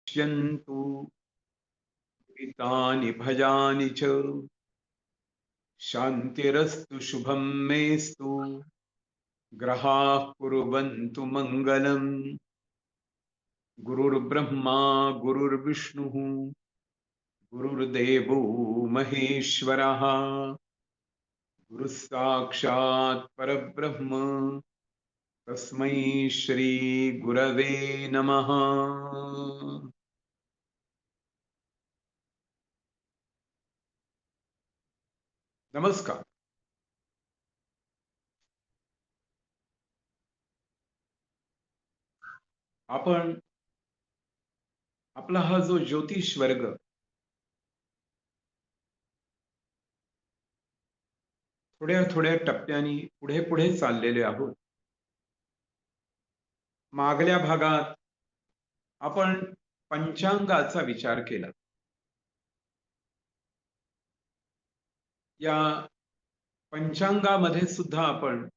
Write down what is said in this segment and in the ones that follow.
पश्यन्तु हितानि भजानि च शान्तिरस्तु शुभं मेस्तु ग्रहाः कुर्वन्तु मङ्गलम् गुरुर्ब्रह्मा गुरुर्विष्णुः गुरुर्देवो महेश्वरः गुरुः साक्षात् परब्रह्म तस्मै श्री गुरवे नमः। नमस्कार. आपण आपला हा जो ज्योतिष वर्ग थोड्या थोड्या टप्प्यांनी पुढे पुढे चाललेले आहोत. मागल्या भागात आपण पंचांगाचा विचार केला. या पंचांगामध्ये सुद्धा आपण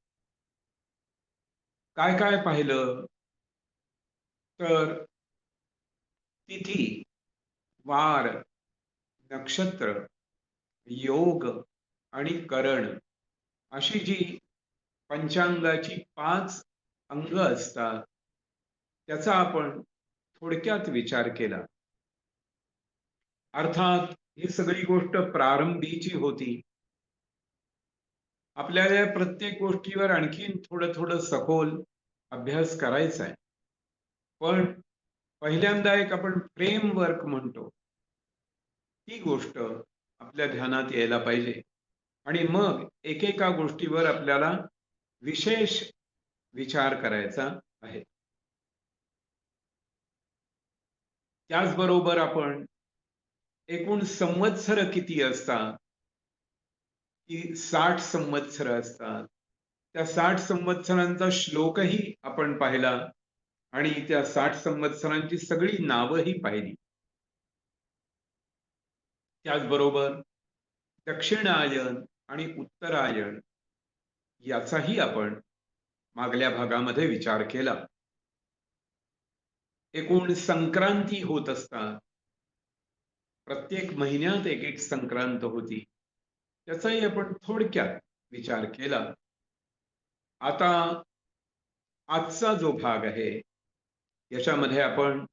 काय काय पाहिलं तर तिथी, वार, नक्षत्र, योग आणि करण अशी जी पंचांगाची 5 अंग असतात त्याचा आपण थोडक्यात विचार केला. अर्थात ही सगळी गोष्ट प्रारंभीची होती. आपल्याला प्रत्येक गोष्टीवर आणखीन थोडं थोडं सखोल अभ्यास करायचा आहे. पण पहिल्यांदा एक आपण फ्रेमवर्क म्हणतो ती गोष्ट आपल्या ध्यानात यायला पाहिजे आणि मग एकेका गोष्टीवर आपल्याला विशेष विचार करायचा आहे. त्याचबरोबर आपण एकूण संवत्सर किती असतात, की 60 संवत्सर असतात. त्या 60 संवत्सरांचा श्लोकही आपण पाहिला आणि त्या 60 संवत्सरांची सगळी नावंही पाहिली. त्याचबरोबर दक्षिणायन आणि उत्तरायण याचाही आपण मागल्या भागामध्ये विचार केला. एकूण संक्रांती होत असतात. प्रत्येक महिन्यात एक एक संक्रांत होती. त्याचाही आपण थोडक्यात विचार केला. आता आजचा जो भाग आहे याच्यामध्ये आपण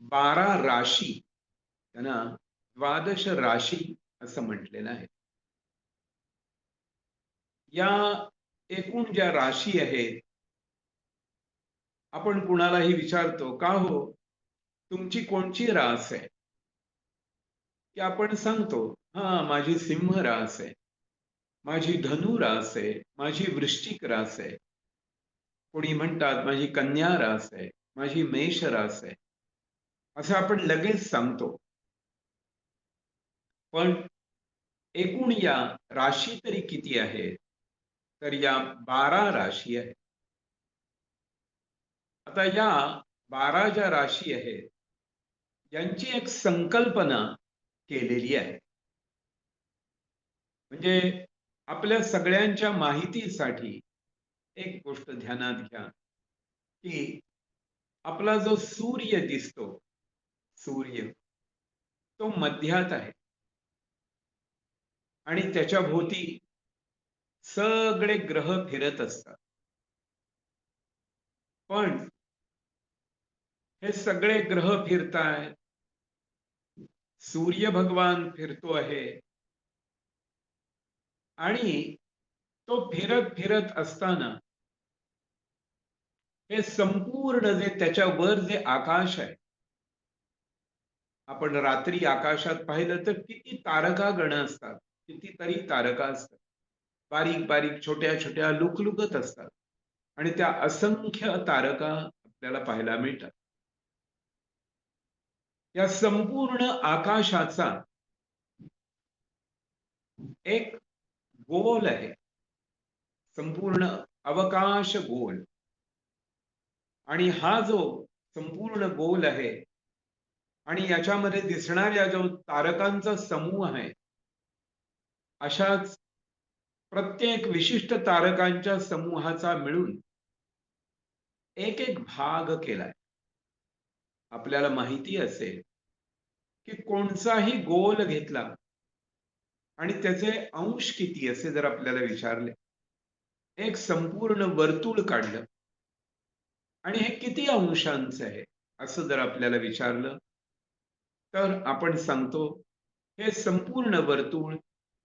12 राशी, त्यांना 12 राशी असं म्हटलेलं आहे. या एकूण ज्या राशी आहेत, आपण कुणालाही विचारतो का हो तुमची कोणची रास आहे, की आपण सांगतो हा माझी सिंह रास आहे, माझी धनु रास आहे, माझी वृश्चिक रास आहे. कोणी म्हणतात माझी कन्या रास आहे, माझी मेष रास आहे, असं आपण लगेच सांगतो. पण एकूण या राशी तरी किती आहेत, तर या 12 राशी आहेत. आता या 12 ज्या राशी आहेत यांची एक संकल्पना केलेली आहे. म्हणजे आपल्या सगळ्यांच्या माहितीसाठी एक गोष्ट ध्यानात घ्या, की आपला जो सूर्य दिसतो, सूर्य तो मध्यात आहे आणि त्याच्या भोवती सगळे ग्रह फिरत असतात. पण हे सगळे ग्रह फिरतायत, सूर्य भगवान फिरतो आहे आणि तो फिरत फिरत असताना हे संपूर्ण जे त्याच्यावर जे आकाश आहे, आपण रात्री आकाशात पाहिलं तर किती तारका गण असतात, कितीतरी तारका असतात. बारीक बारीक छोट्या छोट्या लुकलुकत असतात आणि त्या असंख्य तारका आपल्याला पाहायला मिळतात. या संपूर्ण आकाशाचा एक गोल आहे, संपूर्ण अवकाश गोल. आणि हा जो संपूर्ण गोल आहे आणि याच्यामध्ये दिसणाऱ्या जो तारकांचा समूह आहे, अशाच प्रत्येक विशिष्ट तारकांच्या समूहाचा मिळून एक एक भाग केलाय. आपल्याला माहिती असेल की कोणताही गोल घेतला आणि त्याचे अंश किती असे जर आपल्याला विचारले, एक संपूर्ण वर्तुळ काढलं आणि हे किती अंशांचं आहे असं जर आपल्याला विचारलं, तर आपण सांगतो हे संपूर्ण वर्तुळ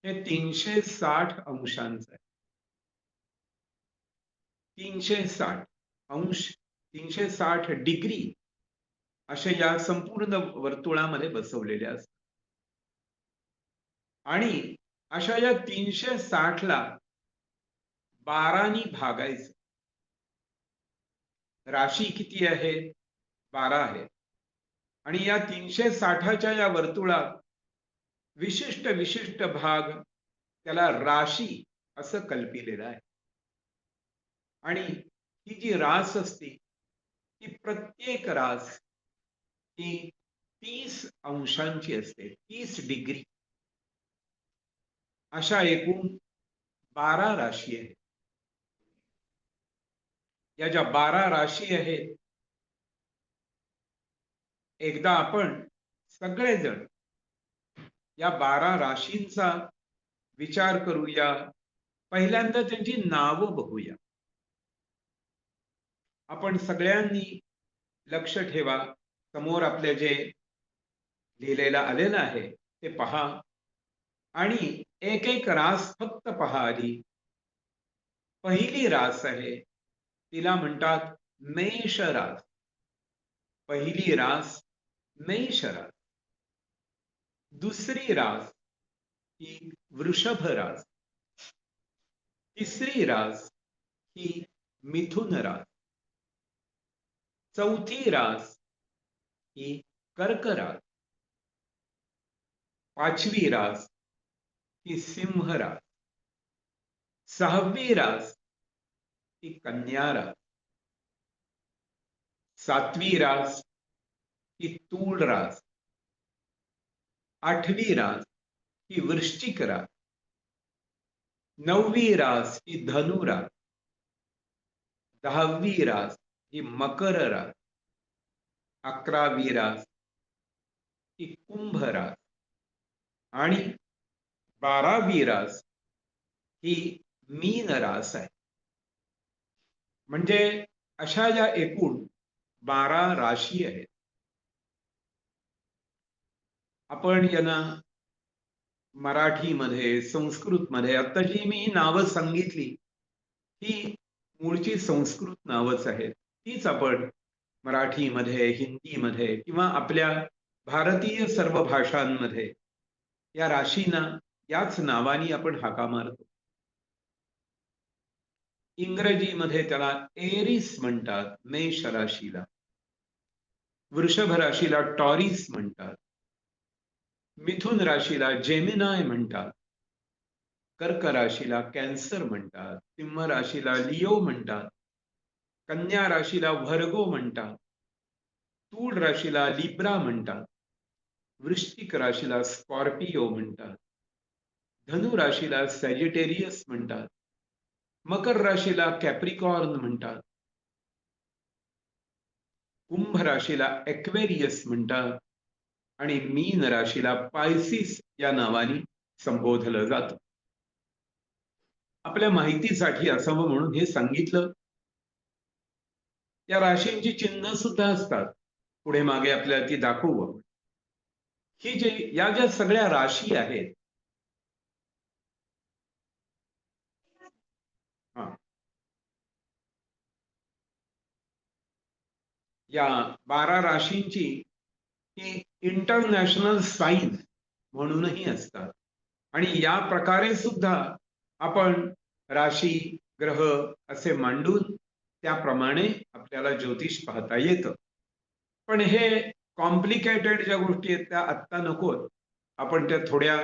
हे 360 अंशांचं आहे. 360 अंश, 360 डिग्री अशा या संपूर्ण वर्तुळामध्ये बसवलेले असतात. आणि अशा या 360 ला 12 नी भागायचं. राशी किती आहे? 12 आहे. आणि या 360च्या या वर्तुळात विशिष्ट विशिष्ट भाग त्याला राशी असं कल्पिलेलं आहे. आणि ही जी रास असते ती प्रत्येक रास ही 30 अंशांची असते, 30 डिग्री. अशा एकूण 12 राशी आहेत. या ज्या 12 राशी आहेत, एकदा आपण सगळेजण या 12 राशींचा विचार करूया. पहिल्यांदा त्यांची नावं बघूया. आपण सगळ्यांनी लक्ष ठेवा. समोर आपल्या जे लिहिलेलं आलेलं आहे ते पहा आणि एक एक रास फक्त पहा आधी. पहिली रास आहे, तिला म्हणतात मेष रास. पहिली रास मेष रास. दुसरी रास ही वृषभ रास. तिसरी रास ही मिथुन रास. चौथी रास ही कर्क रास. पाचवी रास ही सिंह रास. सहावी रास ही कन्या रास. सातवी रास ही तूळ रास. आठवी रास ही वृश्चिक रास. नववी रास ही धनु रास. 10वी रास ही मकर रास. 11वी रास ही कुंभ रास. आणि 12वी रास ही मीन रास आहे. म्हणजे अशा या एकूण 12 राशी आहेत. आपण यांना मराठीमध्ये, संस्कृतमध्ये आता जी मी नावं सांगितली ही मूळची संस्कृत नावच आहेत. तीच आपण मराठीमध्ये, हिंदीमध्ये किंवा आपल्या भारतीय सर्व भाषांमध्ये या राशींना याच नावानी आपण हाका मारतो. इंग्रजीमध्ये त्याला एरिस म्हणतात, मेष राशीला. वृषभ राशीला टॉरिस म्हणतात. मिथुन राशीला जेमिनाय म्हणतात. कर्क राशीला कॅन्सर म्हणतात. सिंह राशीला लिओ म्हणतात. कन्या राशीला व्हर्गो म्हणतात. तूळ राशीला लिब्रा म्हणतात. वृश्चिक राशीला स्कॉर्पिओ म्हणतात. धनु राशीला सॅजिटेरियस म्हणतात. मकर राशीला कॅप्रिकॉर्न म्हणतात. कुंभ राशीला एक्वेरियस म्हणतात. आणि मीन राशीला पायसिस या नावाने संबोधलं जातं. आपल्या माहितीसाठी असावं म्हणून हे सांगितलं. या राशींची चिन्ह सुद्धा असतात. पुढे मागे आपल्याला ती दाखवू आपण. ही जे या ज्या सगळ्या राशी आहेत, या 12 राशींची ही इंटरनॅशनल साइन म्हणूनही असतात. आणि या प्रकारे सुद्धा आपण राशी ग्रह असे मांडून त्याप्रमाणे आपल्याला ज्योतिष पाहता येतं. पण हे कॉम्प्लिकेटेड ज्या गोष्टी आहेत त्या आत्ता नकोत. आपण त्या थोड्या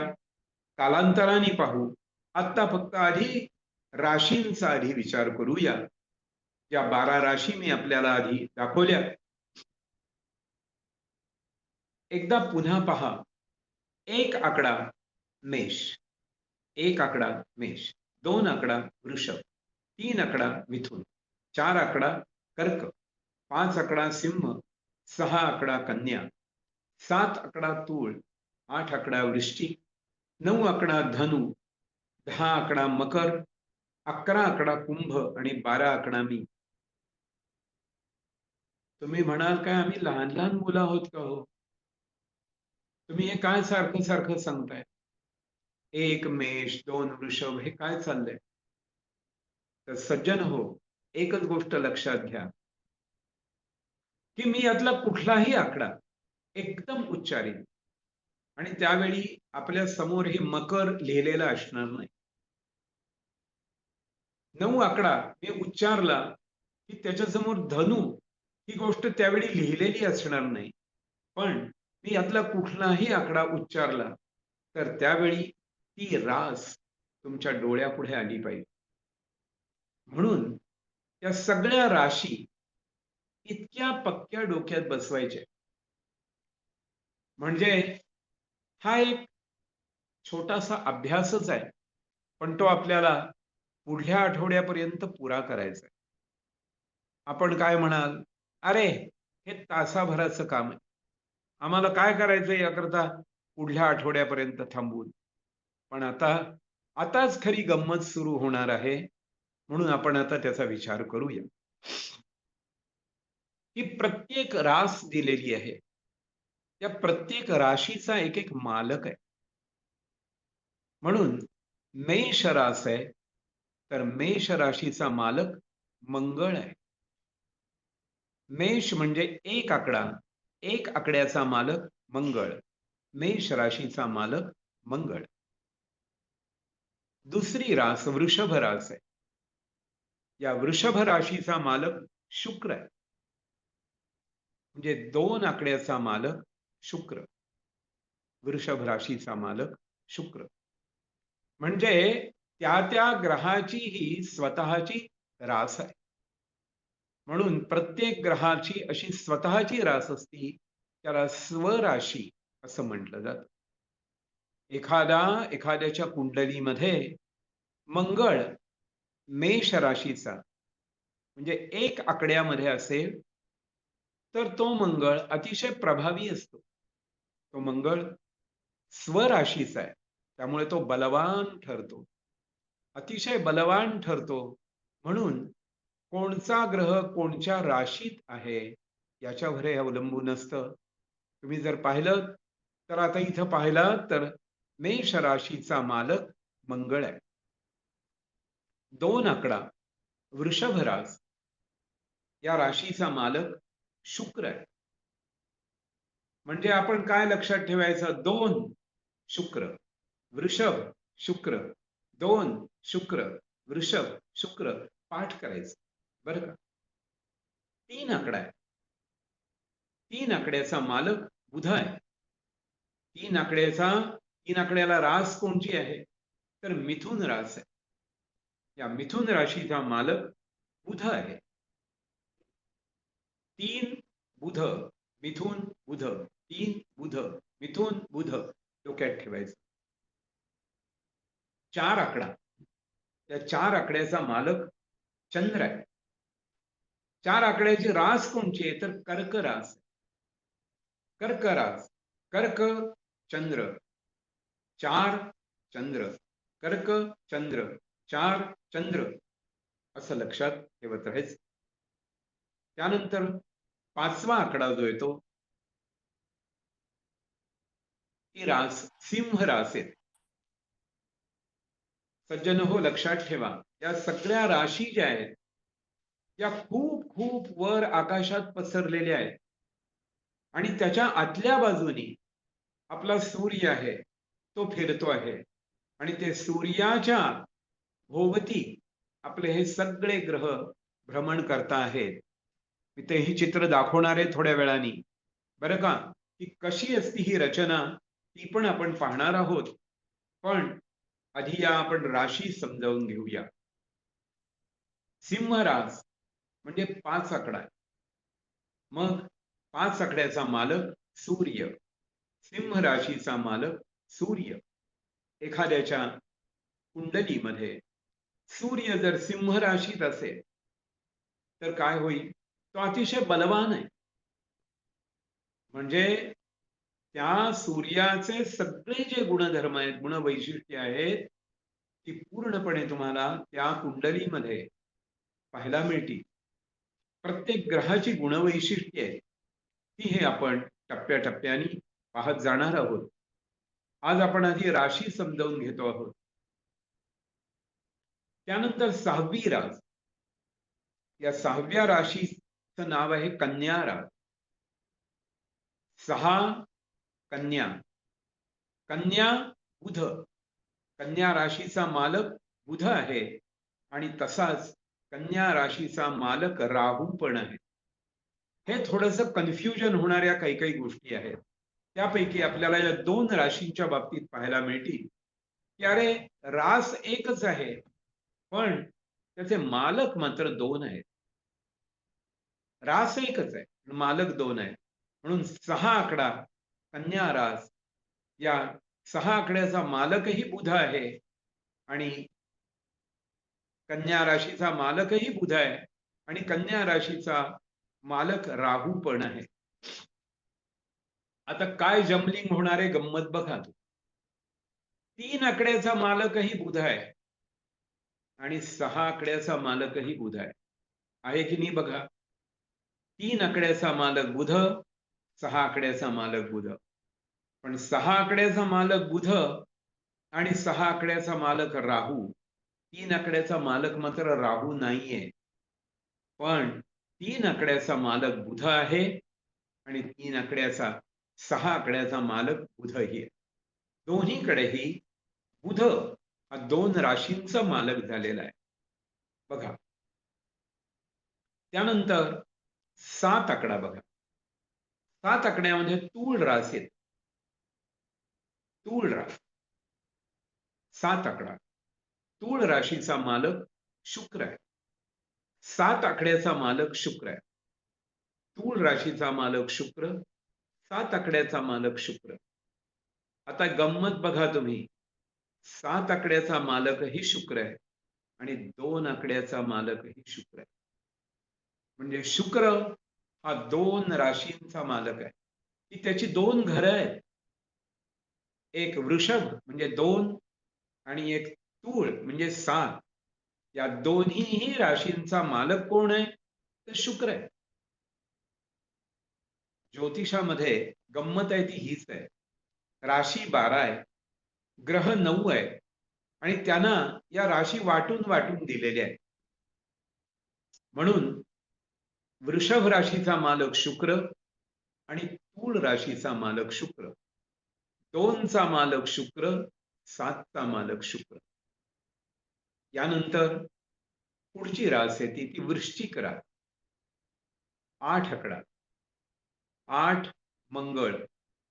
कालांतराने पाहू. आत्ता फक्त आधी राशींचा आधी विचार करूया. या 12 राशी मी आपल्याला आधी दाखवल्या. एकदा पुन्हा पहा. एक आकडा मेष, एक आकडा मेष, 2 आकडा वृषभ, 3 आकडा मिथुन, 4 आकडा कर्क, 5 आकडा सिंह, 6 आकडा कन्या, 7 आकडा तूळ, 8 आकडा वृश्चिक, 9 आकडा धनु, 10 आकडा मकर, 11 आकडा कुंभ आणि 12 आकडा मी. तुम्ही म्हणाल काय आम्ही लहान लहान मुलं आहोत का हो? तुम्ही हे काय सारखं सारखं सांगताय? 1 मेष, 2 वृषभ हे काय चाललंय? तर सज्जन हो, एकच गोष्ट लक्षात घ्या, की मी यातला कुठलाही आकडा एकदम उच्चारीन आणि त्यावेळी आपल्या समोर हे मकर लिहिलेलं असणार नाही. 9 आकडा मी उच्चारला, की त्याच्यासमोर धनु ही गोष्ट त्यावेळी लिहिलेली असणार नाही. पण मी यातला कुठलाही आकडा उच्चारला, तर त्यावेळी ती रास तुमच्या डोळ्यापुढे आली पाहिजे. म्हणून या सगळ्या राशी इतक्या पक्क्या डोक्यात बसवायच्या. म्हणजे हा एक छोटासा अभ्यासच आहे, पण तो आपल्याला पुढल्या आठवड्यापर्यंत पुरा करायचा आहे. आपण काय म्हणाल, अरे हे तासाभराचं काम आहे, आम्हाला काय करायचंय याकरता पुढल्या आठवड्यापर्यंत थांबून. पण आताच खरी गंमत सुरू होणार आहे, म्हणून आपण आता त्याचा विचार करूया. ही प्रत्येक रास दिलेली आहे, त्या प्रत्येक राशीचा एक एक मालक आहे. म्हणून मेष रास आहे, तर मेष राशीचा मालक मंगळ आहे. मेष म्हणजे एक आकडा, एक आकड्याचा मालक मंगळ. मेष राशीचा मालक मंगळ. दुसरी रास वृषभ रास आहे. या वृषभ राशीचा मालक शुक्र आहे. म्हणजे 2 आकड्याचा मालक शुक्र. वृषभ राशीचा मालक शुक्र. म्हणजे त्या ग्रहाची ही स्वतःची रास आहे. म्हणून प्रत्येक ग्रहाची अशी स्वतःची रास असती, त्याला स्वराशी असं म्हटलं जातं. एखाद्याच्या कुंडलीमध्ये मंगळ मेष राशीचा म्हणजे एक आकड्यामध्ये असेल, तर तो मंगळ अतिशय प्रभावी असतो. तो मंगळ स्वराशीचा आहे, त्यामुळे तो बलवान ठरतो, अतिशय बलवान ठरतो. म्हणून कोणचा ग्रह कोणत्या राशीत आहे याच्यावर हे अवलंबून असतं. तुम्ही जर पाहिलं तर आता इथं पाहिलं तर मेष राशीचा मालक मंगळ आहे. 2 आकडा वृषभ रास या राशीचा मालक शुक्र आहे. म्हणजे आपण काय लक्षात ठेवायचं, 2 शुक्र वृषभ शुक्र, 2 शुक्र वृषभ शुक्र पाठ करायचं बरं का. 3 आकडा आहे. 3 आकड्याचा मालक बुध आहे. 3 आकड्याला रास कोणची आहे, तर मिथुन रास आहे. या मिथुन राशीचा मालक बुध आहे. 3 बुध मिथुन बुध, 3 बुध मिथुन बुध डोक्यात ठेवायचं. 4 आकडा, या 4 आकड्याचा मालक चंद्र आहे. 4 आकड्याची रास कोणची आहे, तर कर्क रास. कर्क रास, कर्क चंद्र, 4 चंद्र, कर्क चंद्र, 4 चंद्र असं लक्षात ठेवत राहायचं. त्यानंतर 5वा आकडा जो येतो, ती रास सिंह रास आहे. सज्जन हो, लक्षात ठेवा, या सगळ्या राशी ज्या आहेत या खूप खूप वर आकाशात पसरलेल्या आहेत आणि त्याच्या आतल्या बाजूनी आपला सूर्य आहे, तो फिरतो आहे आणि ते सूर्याच्या भोवती आपले हे सगळे ग्रह भ्रमण करता आहेत. मी ते ही चित्र दाखवणार आहे थोड्या वेळाने बरं का, की कशी असती ही रचना ती पण आपण पाहणार आहोत. पण आधी या आपण राशी समजावून घेऊया. सिंह रास म्हणजे 5 आकडा आहे. मग 5 आकड्याचा मालक सूर्य, सिंह राशीचा मालक सूर्य. एखाद्याच्या कुंडलीमध्ये सूर्य जर सिंह राशीत असेल तर काय होईल, तो अतिशय बलवान आहे. म्हणजे त्या सूर्याचे सगळे जे गुणधर्म आहेत, गुणवैशिष्ट्ये आहेत, ती पूर्णपणे तुम्हाला त्या कुंडलीमध्ये पाहायला मिळतील. प्रत्येक ग्रहाची गुणवैशिष्ट्ये आहेत, ती हे आपण टप्प्याटप्प्याने पाहत जाणार आहोत. आज आपण आधी राशी समजावून घेतो आहोत. त्यानंतर 6वी रास. या 6व्या राशीचं नाव आहे कन्या रास. 6 कन्या. कन्या बुध. कन्या राशीचा मालक बुध आहे आणि तसाच कन्या राशीचा मालक राहू पण आहे. हे थोडंसं कन्फ्युजन होणाऱ्या काही काही गोष्टी आहेत. त्यापैकी आपल्याला या 2 राशींच्या बाबतीत पाहायला मिळतील, की अरे रास एकच आहे, पण त्याचे मालक मात्र 2 आहेत. रास एकच आहे, मालक 2 आहेत. म्हणून 6 आकडा कन्या रास, या 6 आकड्याचा मालकही बुध आहे आणि कन्या राशीचा मालकही बुध आहे आणि कन्या राशीचा मालक राहू पण आहे. आता काय जमलिंग होणार आहे, गंमत बघा तू. 3 आकड्याचा मालकही बुध आहे आणि 6 आकड्याचा मालकही बुध आहे. आहे की नाही बघा. 3 आकड्याचा मालक बुध, 6 आकड्याचा मालक बुध. पण 6 आकड्याचा मालक बुध आणि 6 आकड्याचा मालक राहू. 3 आकड्याचा मालक मात्र राहू नाहीये. पण 3 आकड्याचा मालक बुध आहे आणि 3 आकड्याचा 6 आकड्याचा मालक बुधही आहे. दोन्हीकडेही बुध हा 2 राशींचा मालक झालेला आहे. बघा. त्यानंतर 7 आकडा बघा. 7 आकड्यामध्ये तूळ रास येते. तूळ रास. 7 आकडा. तूळ राशीचा मालक शुक्र आहे. 7 आकड्याचा मालक शुक्र आहे. तूळ राशीचा मालक शुक्र, 7 आकड्याचा मालक शुक्र. आता गंमत बघा तुम्ही. 7 आकड्याचा मालकही शुक्र आहे आणि 2 आकड्याचा मालकही शुक्र आहे. म्हणजे शुक्र हा 2 राशींचा मालक आहे. ती त्याची 2 घरं आहेत. एक वृषभ म्हणजे 2 आणि एक तूळ म्हणजे 7. या दोन्हीही राशींचा मालक कोण आहे? तर शुक्र आहे. ज्योतिषामध्ये गंमत आहे ती हीच आहे. राशी 12 आहे, ग्रह 9 आहे आणि त्यांना या राशी वाटून वाटून दिलेल्या आहेत. म्हणून वृषभ राशीचा मालक शुक्र आणि तूळ राशीचा मालक शुक्र. 2चा मालक शुक्र, 7चा मालक शुक्र. यानंतर पुढची रास आहे ती वृश्चिक रास. 8 आकडा. 8 मंगळ.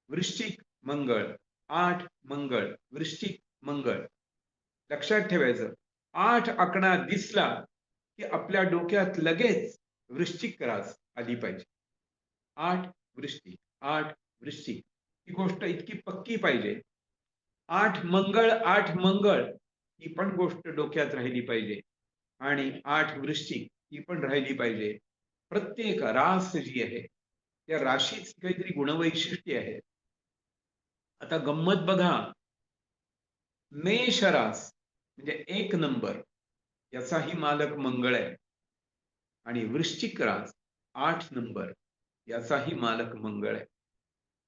वृश्चिक मंगळ. 8 मंगळ. वृश्चिक मंगळ. लक्षात ठेवायचं. 8 आकडा दिसला की आपल्या डोक्यात लगेच वृश्चिक रास आली पाहिजे. 8 वृश्चिक. 8 वृश्चिक. ही गोष्ट इतकी पक्की पाहिजे. 8 मंगळ. 8 मंगळ. ही पण गोष्ट डोक्यात राहिली पाहिजे. आणि 8 वृश्चिक ही पण राहिली पाहिजे. प्रत्येक रास जी आहे त्या राशीची काहीतरी गुणवैशिष्ट्ये आहेत. आता गंमत बघा. मेष रास म्हणजे 1 नंबर, याचाही मालक मंगळ आहे आणि वृश्चिक रास 8 नंबर, याचाही मालक मंगळ आहे.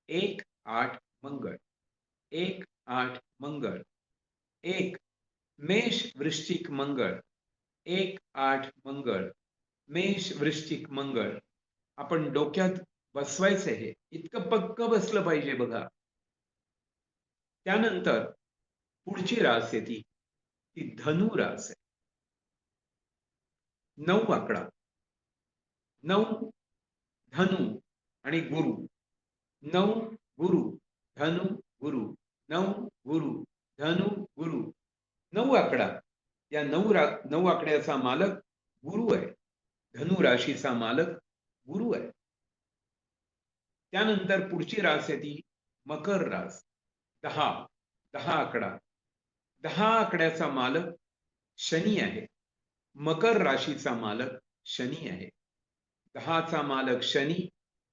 1 8 मंगळ. 1 8 मंगळ. 1 मेष वृश्चिक मंगळ. 1 8 मंगळ. मेष वृश्चिक मंगळ. आपण डोक्यात बसवायचं हे. इतकं पक्क बसलं पाहिजे बघा. त्यानंतर पुढची रास आहे ती धनु रास आहे. 9 आकडा. 9 धनु आणि गुरु. 9 गुरु, धनु गुरु. 9 गुरु, धनु गुरु. 9 आकडा. या 9 आकड्याचा मालक गुरु आहे. धनु राशीचा मालक गुरु आहे. त्यानंतर पुढची रास आहे ती मकर रास. 10 आकडा. 10 आकड्याचा मालक शनी आहे. मकर राशीचा मालक शनी आहे. 10चा मालक शनी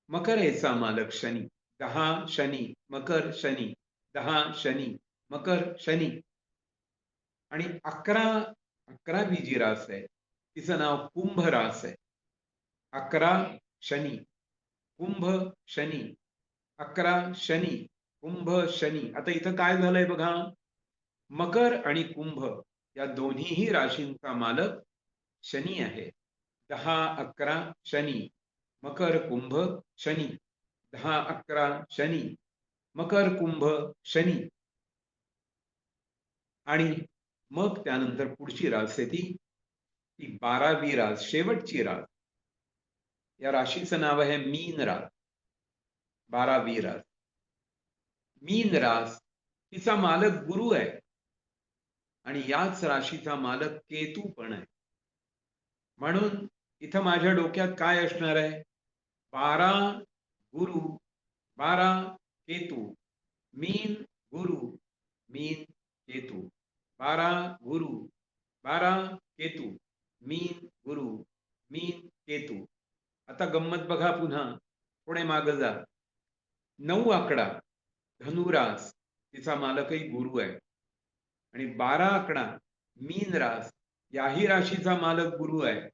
मकरेचा मालक शनी. 10 शनी, मकर शनी, 10 शनी, मकर शनी. आणि 11वी जी रास आहे तिचं नाव कुंभ रास आहे. 11 शनी, कुंभ शनी, 11 शनी, कुंभ शनी. आता इथं काय झालंय बघा, मकर आणि कुंभ या दोन्हीही राशींचा मालक शनी आहे. 10 11 शनी, मकर कुंभ शनी, 10 11 शनी, मकर कुंभ शनी. आणि मग त्यानंतर पुढची रास आहे ती 12वी रास, शेवटची रास. या राशीचं नाव आहे मीन रास. 12वी रास, मीन रास. तिचा मालक गुरु आहे आणि याच राशीचा मालक केतू पण आहे. म्हणून इथं माझ्या डोक्यात काय असणार आहे, 12 गुरु, 12 केतू, मीन गुरु, मीन केतू, 12 गुरु, 12 केतू, मीन गुरु, मीन केतू. आता गंमत बघा, पुन्हा पुढे मागे जा. 9 आकडा धनुरास, तिचा मालकही गुरु आहे. आणि 12 आकडा मीन रास, याही राशीचा मालक गुरु आहे.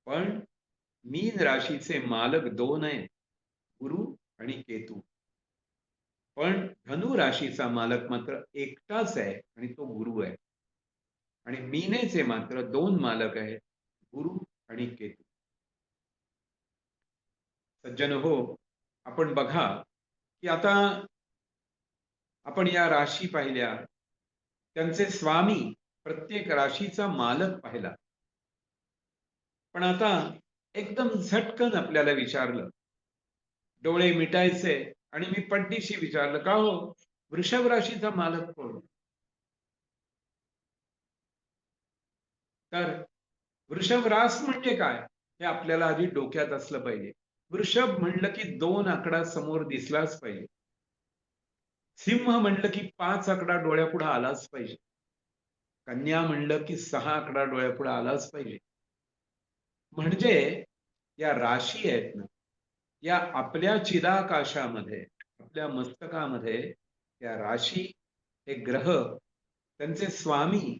पण मीन राशीचे मालक 2 आहेत, गुरु आणि केतू. पण धनु राशीचा मालक मात्र एकटाच आहे आणि तो गुरु आहे. आणि मीनेचे मात्र 2 मालक आहेत, गुरु आणि केतू. सज्जन हो, आपण बघा की आता आपण या राशी पाहिल्या, त्यांचे स्वामी, प्रत्येक राशीचा मालक पाहिला. पण आता एकदम झटकन आपल्याला विचारलं, डोळे मिटायचे आणि मी पट्टीशी विचारलं, का हो, वृषभ राशीचा मालक कोण? तर वृषभ रास म्हणजे काय हे आपल्याला आधी डोक्यात असलं पाहिजे. वृषभ म्हणलं की 2 आकडा समोर दिसलाच पाहिजे. सिंह म्हणलं की 5 आकडा डोळ्यापुढे आलाच पाहिजे. कन्या म्हणलं की 6 आकडा डोळ्यापुढे आलाच पाहिजे. म्हणजे या राशी आहेत ना, या आपल्या चिदाकाशामध्ये, आपल्या मस्तकामध्ये या राशी, हे ग्रह, त्यांचे स्वामी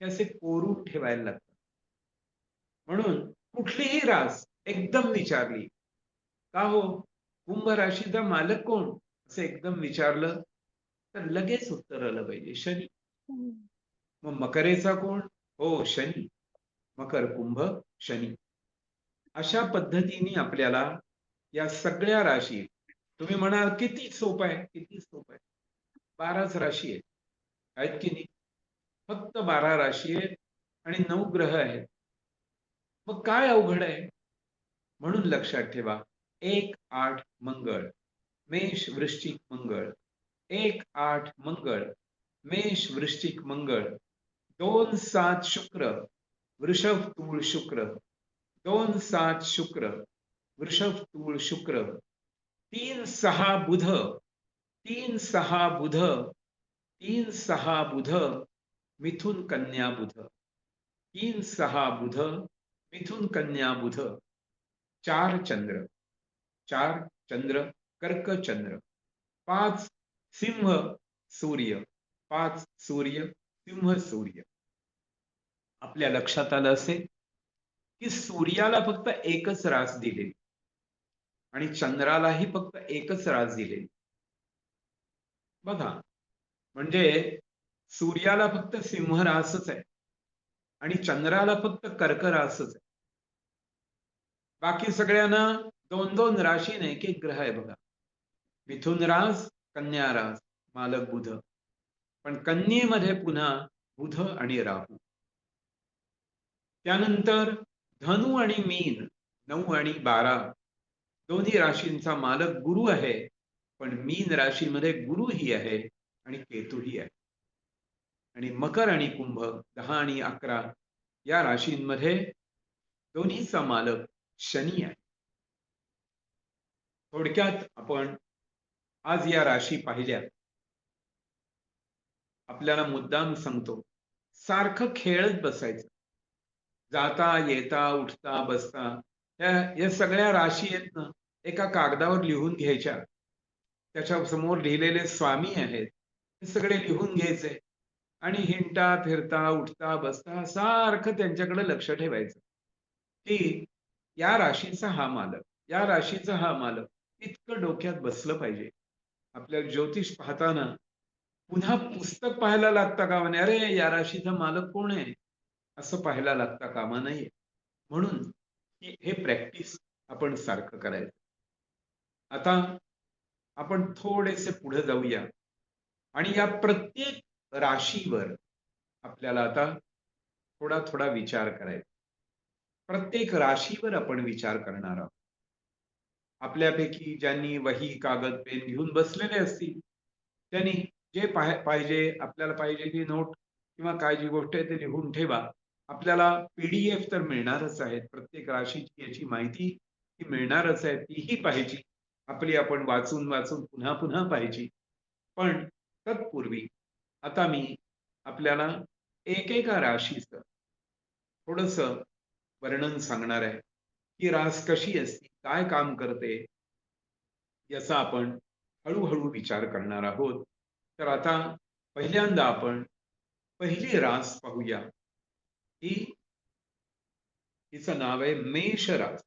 हे असे कोरून ठेवायला लागतात. म्हणून कुठलीही रास एकदम विचारली, का हो, कुंभ राशीचा मालक कोण, असं एकदम विचारलं तर लगेच उत्तर आलं पाहिजे, शनी. मग मकरेचा कोण? हो, शनी. मकर कुंभ शनी. अशा पद्धतीने आपल्याला या सगळ्या राशी, तुम्ही म्हणाल किती सोपं आहे, किती सोपं आहे. 12च राशी आहेत की नाही? फक्त 12 राशी आहेत आणि 9 ग्रह आहेत. मग काय अवघड आहे? म्हणून लक्षात ठेवा, 1-8 मंगळ, मेष वृश्चिक मंगळ, 1-8 मंगळ, मेष वृश्चिक मंगळ, 2-7 शुक्र, वृषभ तूळ शुक्र, 2-7 शुक्र, वृषभ तूळ शुक्र, 3-6 बुध, 3-6 बुध, 3-6 बुध, मिथुन कन्या बुध, 3-6 बुध, मिथुन कन्या बुध, 4 चंद्र, 4 चंद्र, कर्क चंद्र, 5 सिंह सूर्य, 5 सूर्य, सिंह सूर्य. आपल्या लक्षात आलं असेल की सूर्याला फक्त एकच रास दिलेली आणि चंद्रालाही फक्त एकच रास दिलेली. बघा, म्हणजे सूर्याला फक्त सिंह रासच आहे आणि चंद्राला फक्त कर्क रासच आहे. बाकी सगळ्यांना 2-2 राशीने एक एक ग्रह आहे बघा. मिथुन रास, कन्या रास, मालक बुध. पण कन्येमध्ये पुन्हा बुध आणि राहू. त्यानंतर धनु आणि मीन, 9 आणि 12 दोन्ही राशींचा मालक गुरु आहे. पण मीन राशीमध्ये गुरुही आहे आणि केतूही आहे. आणि मकर आणि कुंभ, 10 आणि 11 या राशींमध्ये दोन्हीचा मालक शनी आहे. थोडक्यात आपण आज या राशी पाहिल्या. आपल्याला मुद्दाम सांगतो, सारखं खेळत बसायचं. जाता येता, उठता बसता, या सगळ्या राशी आहेत ना, एका कागदावर लिहून घ्यायच्या. त्याच्या समोर लिहिलेले स्वामी आहेत, हे सगळे लिहून घ्यायचे आणि हिंडता, फिरता, उठता, बसता सारखं त्यांच्याकडे लक्ष ठेवायचं, की या राशीचा हा मालक, या राशीचा हा मालक. इतकं डोक्यात बसलं पाहिजे. आपल्या ज्योतिष पाहताना पुन्हा पुस्तक पाहायला लागता कामा नये. अरे, या राशीचा मालक कोण आहे? असं पाहायला लागता कामा नये. म्हणून हे प्रॅक्टिस आपण सारखं करायचं. आता आपण थोडेसे पुढे जाऊया आणि या प्रत्येक राशीवर आपल्याला आता थोडा थोडा विचार करायचा. प्रत्येक राशीवर आपण विचार करणार आहोत. आपल्यापैकी ज्यांनी वही, कागद, पेन घेऊन बसलेले असतील, त्यांनी जे पाहिजे, आपल्याला पाहिजे ती नोट किंवा काय जी गोष्ट आहे ते लिहून ठेवा. आपल्याला PDF तर मिळणारच आहे. प्रत्येक राशीची याची माहिती ही मिळणारच आहे. तीही पाहायची. आपली आपण वाचून वाचून पुन्हा पुन्हा पाहायची. पण तत्पूर्वी आता मी आपल्याला एकेका राशीचं थोडंसं वर्णन सांगणार आहे. ही रास कशी असते, काय काम करते, याचा आपण हळूहळू विचार करणार आहोत. तर आता पहिल्यांदा आपण पहिली रास पाहूया. ही हिचं नाव आहे मेष रास.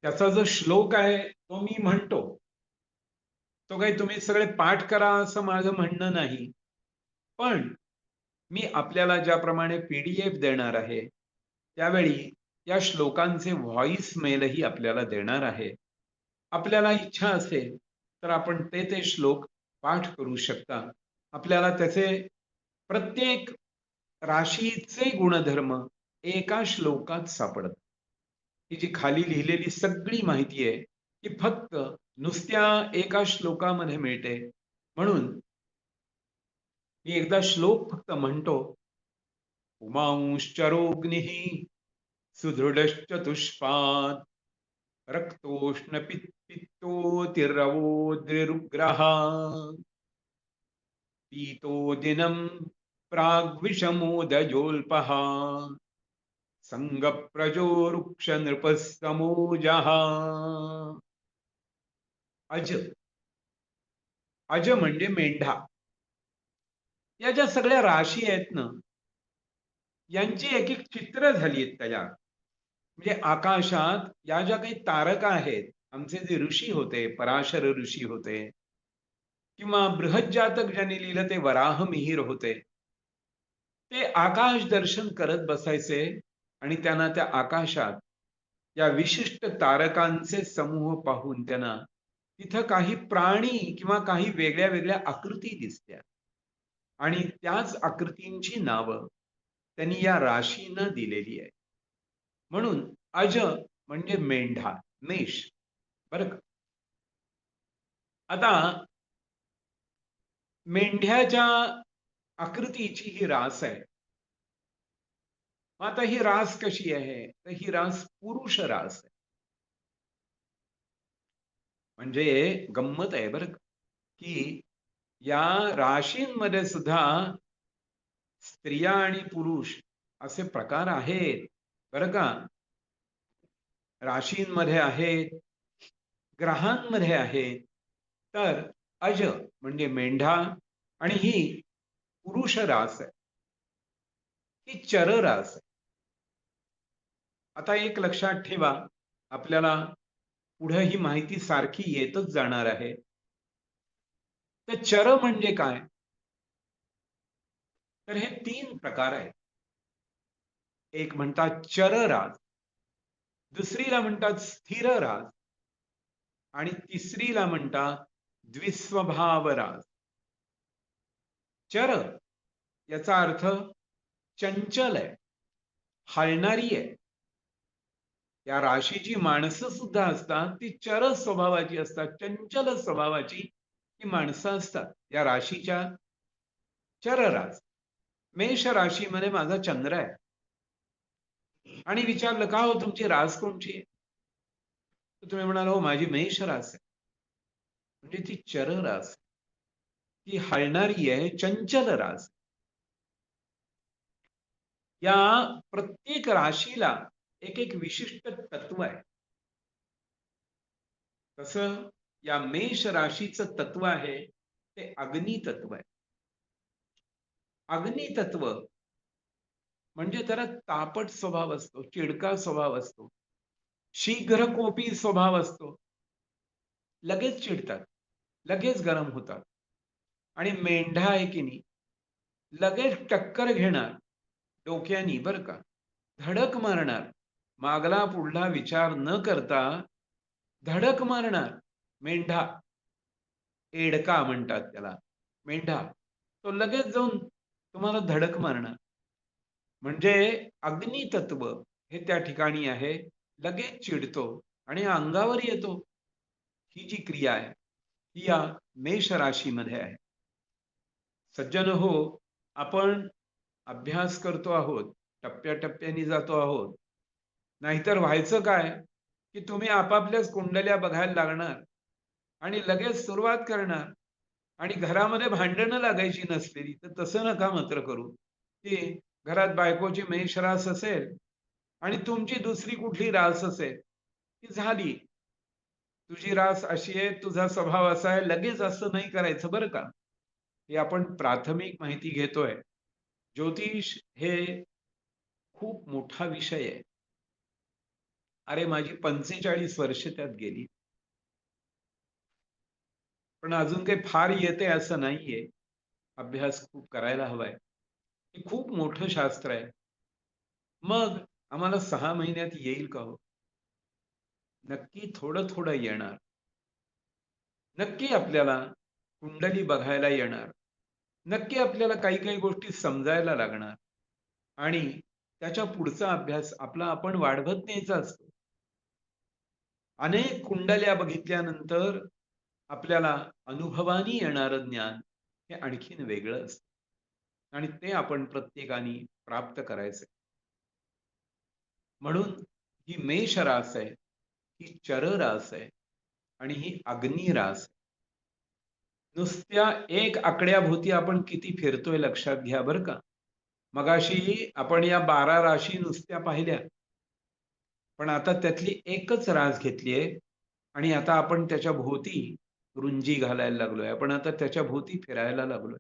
त्याचा जो श्लोक आहे तो मी म्हणतो. तो काही तुम्ही सगळे पाठ करा असं माझं म्हणणं नाही. पण मी आपल्याला ज्याप्रमाणे PDF देणार आहे, त्यावेळी या श्लोकांचे व्हॉइस मेलही आपल्याला देणार आहे. आपल्याला इच्छा असेल तर आपण ते श्लोक पाठ करू शकता. आपल्याला त्याचे प्रत्येक राशीचे गुणधर्म एका श्लोकात सापडतात. ही जी खाली लिहिलेली सगळी माहिती आहे, ती फक्त नुसत्या एका श्लोकामध्ये मिळते. म्हणून मी एकदा श्लोक फक्त म्हणतो. उमांश्चरोऽग्निः सुदृढश्चतुष्पात् रक्तोष्णपित्तोतिरवोद्रिरुग्रः पीतो दिनं प्राग्विषमोदयोल्पः संगप्रजोरुक्षनृपस्तमोजः. अज, अज म्हणजे मेंढा. या ज्या सगळ्या राशी आहेत ना, यांची एक एक चित्र झाली आहेत तयार. म्हणजे आकाशात या ज्या काही तारका आहेत, आमचे जे ऋषी होते, पराशर ऋषी होते किंवा बृहज्जातक ज्यांनी लिहिलं ते वराह मिहिर होते, ते आकाश दर्शन करत बसायचे आणि त्यांना त्या आकाशात या विशिष्ट तारकांचे समूह पाहून त्यांना तिथं काही प्राणी किंवा काही वेगळ्या वेगळ्या आकृती दिसत्या आणि त्याच आकृतींची नावं त्यांनी या राशीनं दिलेली आहे. म्हणून अज म्हणजे मेंढा, मेष. बरं का? आता मेंढ्याच्या आकृतीची ही रास आहे. मग आता ही रास कशी आहे? तर ही रास पुरुष रास आहे. म्हणजे गंमत आहे बरं का, की या राशींमध्ये सुद्धा स्त्रिया आणि पुरुष असे प्रकार आहेत बरं का. राशींमध्ये आहेत, ग्रहांमध्ये आहेत. तर अज म्हणजे मेंढा आणि ही पुरुष रास आहे. ही चर रास आहे. आता एक लक्षात ठेवा, आपल्याला पुढे ही माहिती सारखी येतच जाणार आहे. तर चर म्हणजे काय? तर हे 3 प्रकार आहेत. एक म्हणतात चर रास, दुसरीला म्हणतात स्थिर रास आणि तिसरीला म्हणतात द्विस्वभाव रास. चर याचा अर्थ चंचल आहे, हलणारी आहे. या राशीची माणसं सुद्धा असतात, ती चर स्वभावाची असतात, चंचल स्वभावाची ही माणसं असतात या राशीच्या. चर रास. मेष राशीमध्ये माझा चंद्र आहे आणि विचारलं का हो तुमची रास कोणची आहे? तर तुम्ही म्हणाल हो माझी मेष रास आहे. म्हणजे ती चर रास, ती हलणारी आहे, चंचल रास. या प्रत्येक राशीला एक एक विशिष्ट तत्व आहे. तसं या मेष राशीचं तत्व आहे ते अग्नी तत्व आहे. अग्नी तत्व म्हणजे जरा तापट स्वभाव असतो, चिडका स्वभाव असतो, शीघ्र कोपी स्वभाव असतो. लगेच चिडतात, लगेच गरम होतात. आणि मेंढा आहे की नाही, लगेच टक्कर घेणार डोक्यानी बरं का, धडक मारणार, मागला पुढला विचार न करता धडक मारणार. मेंढा, एडका म्हणतात त्याला, मेंढा, तो लगेच जाऊन तुम्हाला धडक मारणार. म्हणजे अग्नितत्व हे त्या ठिकाणी आहे, लगेच चिडतो आणि अंगावर येतो. ही जी क्रिया आहे ही या मेष राशीमध्ये आहे. सज्जन हो, आपण अभ्यास करतो आहोत, टप्प्याटप्प्याने जातो आहोत. नाहीतर व्हायचं काय, की तुम्ही आपापल्याच कुंडल्या बघायला लागणार आणि लगेच सुरुवात करणार आणि घरामध्ये भांडणं लागायची नसलेली. तर तसं नका मात्र करू, की घरात बायकोची मेष रास असेल आणि तुमची दुसरी कुठली रास असेल, की झाली. तुझी रास अशी आहे, तुझा स्वभाव असा आहे, लगेच असं नाही करायचं बरं का. हे आपण प्राथमिक माहिती घेतोय. ज्योतिष हे खूप मोठा विषय आहे. अरे माझी 45 वर्ष त्यात गेली. पण अजून काही फार येते असं नाहीये. अभ्यास खूप करायला हवाय. हे खूप मोठं शास्त्र आहे. मग आम्हाला 6 महिन्यात येईल का हो? नक्की थोडं-थोडं येणार. नक्की आपल्याला कुंडली बघायला येणार. नक्की आपल्याला काही-काही गोष्टी समजायला लागणार आणि त्याच्या पुढचा अभ्यास आपला आपण वाढवत न्यायचा असतो. अनेक कुंडल्या बघितल्यानंतर आपल्याला अनुभवानी येणारं ज्ञान हे आणखीन वेगळं असतं आणि ते आपण प्रत्येकाने प्राप्त करायचंय. म्हणून ही मेष रास आहे, ही चर रास आहे आणि ही अग्नी रास आहे. नुसत्या एक आकड्याभोवती आपण किती फिरतोय लक्षात घ्या बरं का. मगाशी आपण या 12 राशी नुसत्या पाहिल्या. पण आता त्यातली एकच रास घेतली आहे आणि आता आपण त्याच्या भोवती रुंजी घालायला लागलोय. आपण आता त्याच्या भोवती फिरायला लागलोय.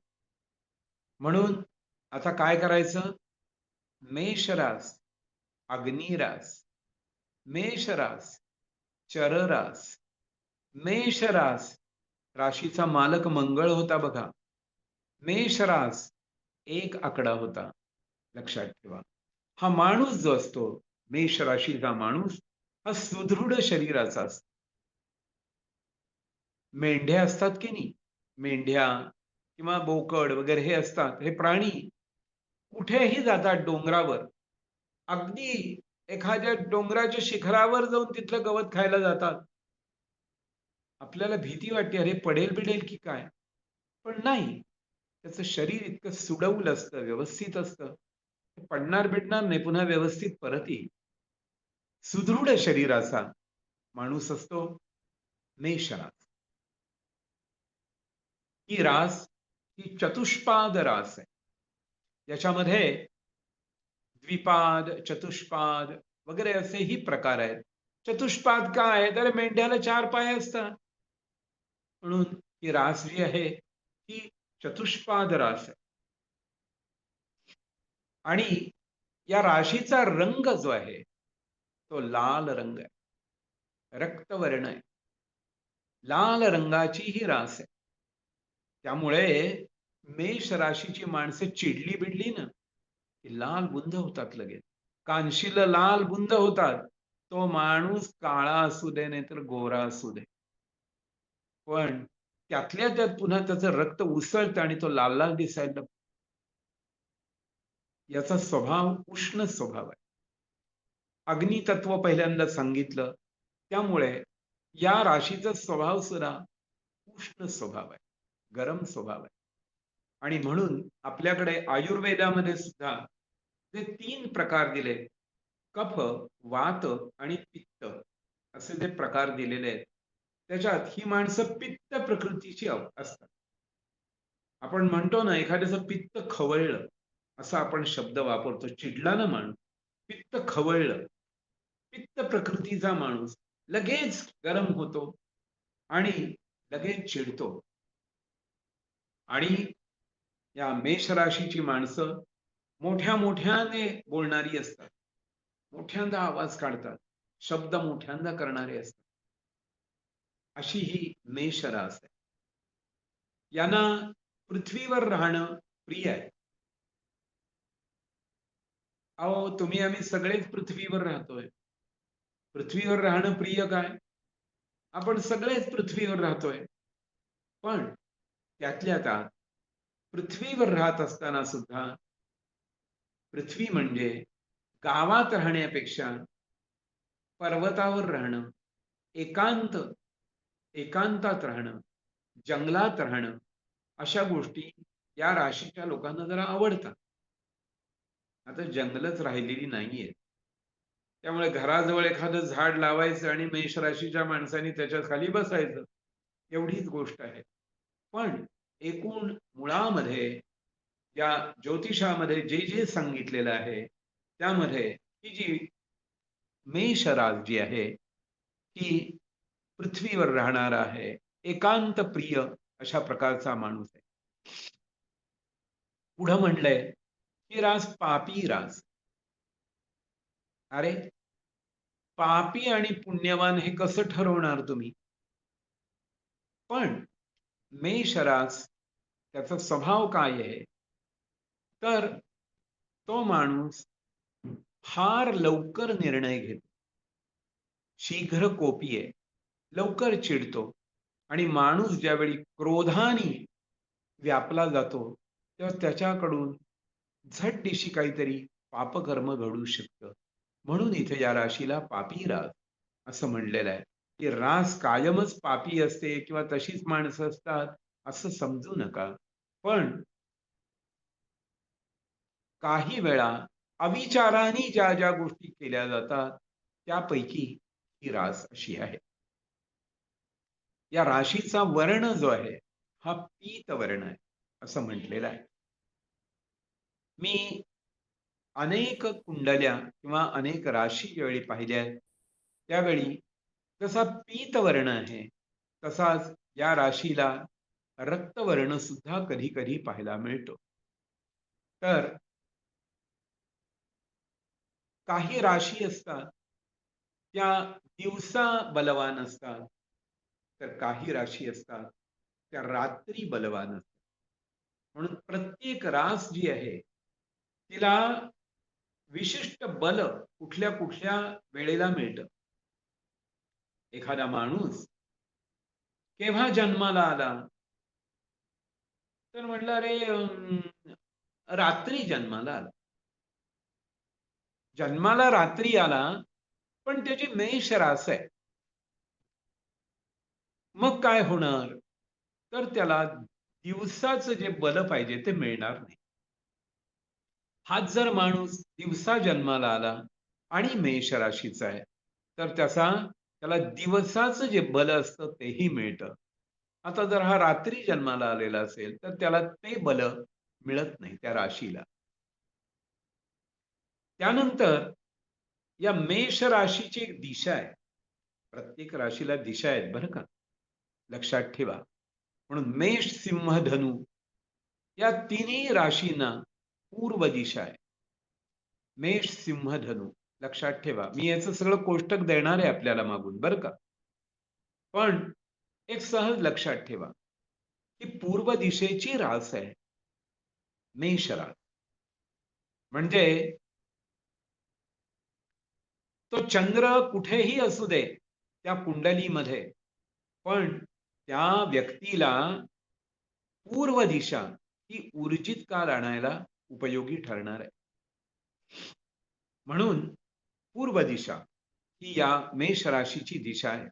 म्हणून आता काय करायचं? मेष रास, अग्नी रास, मेष रास, चर रास, मेष रास, राशीचा मालक मंगळ होता बघा. मेष रास एक आकडा होता. लक्षात ठेवा. हा माणूस जो असतो, मेष राशीचा माणूस हा सुदृढ शरीराचा असतो. मेंढ्या असतात की नाही, मेंढ्या किंवा बोकड वगैरे हे असतात, हे प्राणी कुठेही जातात डोंगरावर. अगदी एखाद्या डोंगराच्या शिखरावर जाऊन तिथलं गवत खायला जातात. आपल्याला भीती वाटते, अरे पडेल-बिडेल की काय? पण नाही. त्याचं शरीर इतकं सुडौल असतं, व्यवस्थित असतं. पडणार-बिडणार नाही, पुन्हा व्यवस्थित परत येईल. सुदृढ शरीराचा माणूस असतो मेष रास. ही रास ही चतुष्पाद रास आहे. याच्यामध्ये द्विपाद, चतुष्पाद वगैरे असेही प्रकार आहेत. चतुष्पाद काय आहे? तर मेंढ्याला 4 पाय असतात. म्हणून ही रास जी आहे ती चतुष्पाद रास आहे. आणि या राशीचा रंग जो आहे तो लाल रंग आहे. रक्तवर्ण आहे. लाल रंगाची ही रास आहे. त्यामुळे मेष राशीची माणसं चिडली-बिडली ना, की लाल बुंद होतात लगेच. कानशीला लाल बुंद होतात. तो माणूस काळा असू दे नाहीतर गोरा असू दे. पण त्यातल्या त्यात पुन्हा त्याचं रक्त उसळतं आणि तो लाल-लाल दिसायला लागतो. याचा स्वभाव उष्ण स्वभाव आहे. अग्नितत्व पहिल्यांदा सांगितलं. त्यामुळे या राशीचा स्वभाव सुद्धा उष्ण स्वभाव आहे. गरम स्वभाव आहे. आणि म्हणून आपल्याकडे आयुर्वेदामध्ये सुद्धा जे 3 प्रकार दिले, कफ, वात आणि पित्त असे जे प्रकार दिलेले आहेत, त्याच्यात ही माणसं पित्त प्रकृतीची असतात. आपण म्हणतो ना, एखाद्याचं पित्त खवळलं, असा आपण शब्द वापरतो. चिडला ना माणूस, पित्त खवळलं. पित्त प्रकृतीचा माणूस लगेच गरम होतो आणि लगेच चिडतो. आणि या मेष राशीची माणसं मोठ्या मोठ्याने बोलणारी असतात. मोठ्यांदा आवाज काढतात. शब्द मोठ्यांदा करणारे असतात. अशी ही मेष रास आहे. यांना पृथ्वीवर राहणं प्रिय आहे. अहो, तुम्ही आम्ही सगळेच पृथ्वीवर राहतोय. पृथ्वीवर राहणं प्रिय काय? आपण सगळेच पृथ्वीवर राहतोय. पण त्यातल्या त्यात पृथ्वीवर राहत असताना सुद्धा पृथ्वी म्हणजे गावात राहण्यापेक्षा पर्वतावर राहणं, एकांत एकांतात राहणं, जंगलात राहणं, अशा गोष्टी या राशीच्या लोकांना जरा आवडतात. आता जंगलच राहिलेली नाहीये. त्यामुळे घराजवळ एखादं झाड लावायचं आणि मेष राशीच्या माणसांनी त्याच्या खाली बसायचं, एवढीच गोष्ट आहे. पण एकूण मुळामध्ये या ज्योतिषामध्ये जे जे सांगितलेलं आहे, त्यामध्ये ही जी मेष रास जी आहे, ही पृथ्वीवर राहणारा आहे, एकांत प्रिय अशा प्रकारचा माणूस आहे. पुढं म्हटलंय, की रास पापी रास. अरे, पापी आणि पुण्यवान हे कसं ठरवणार तुम्ही? पण मेष रास त्याचा स्वभाव काय आहे? तर तो माणूस फार लवकर निर्णय घेतो. शीघ्र कोपी आहे. लवकर चिडतो आणि माणूस ज्यावेळी क्रोधाने व्यापला जातो, तेव्हा त्याच्याकडून झटदिशी काहीतरी पापकर्म घडू शकतं. म्हणून इथे या राशीला पापी रास असं म्हणलेलं आहे, की रास कायमच पापी असते किंवा तशीच माणसं असतात असं समजू नका. पण काही वेळा अविचाराने ज्या ज्या गोष्टी केल्या जातात, त्यापैकी ही रास अशी आहे. या राशीचा वर्ण जो आहे, हा पीत वर्ण आहे, असं म्हटलेलं आहे. मी अनेक कुंडल्या किंवा अनेक राशी ज्यावेळी पाहिल्या आहेत, त्यावेळी जसा पीतवर्ण आहे, तसाच या राशीला रक्तवर्ण सुद्धा कधी-कधी पाहायला मिळतो. तर काही राशी असतात, त्या दिवसा बलवान असतात, तर काही राशी असतात, त्या रात्री बलवान असतात. म्हणून प्रत्येक रास जी आहे, तिला विशिष्ट बल कुठल्या कुठल्या वेळेला मिळतं. एखादा माणूस केव्हा जन्माला आला, तर म्हटलं अरे रात्री जन्माला आला. जन्माला रात्री आला, पण त्याची मेष रास आहे. मग काय होणार? तर त्याला दिवसाचं जे बल पाहिजे ते मिळणार नाही. हाच जर माणूस दिवसा जन्माला आला आणि मेष राशीचा आहे, तर त्याला दिवसाचं जे बल असतं तेही मिळतं. आता जर हा रात्री जन्माला आलेला असेल, तर त्याला ते बल मिळत नाही त्या राशीला. त्यानंतर या मेष राशीची एक दिशा आहे. प्रत्येक राशीला दिशा आहेत बरं का. लक्षात ठेवा. म्हणून मेष, सिंह, धनु या तिन्ही राशींना पूर्व दिशा आहे. मेष, सिंह, धनु लक्षात ठेवा. मी याचं सगळं कोष्टक देणार आहे आपल्याला मागून बरं का. पण एक सहज लक्षात ठेवा, की पूर्व दिशेची रास आहे मेष रास. म्हणजे तो चंद्र कुठेही असू दे त्या कुंडलीमध्ये, पण त्या व्यक्तीला पूर्व दिशा ही ऊर्जित काल आणायला उपयोगी ठरणार आहे. म्हणून पूर्व दिशा ही या मेष राशीची दिशा आहे.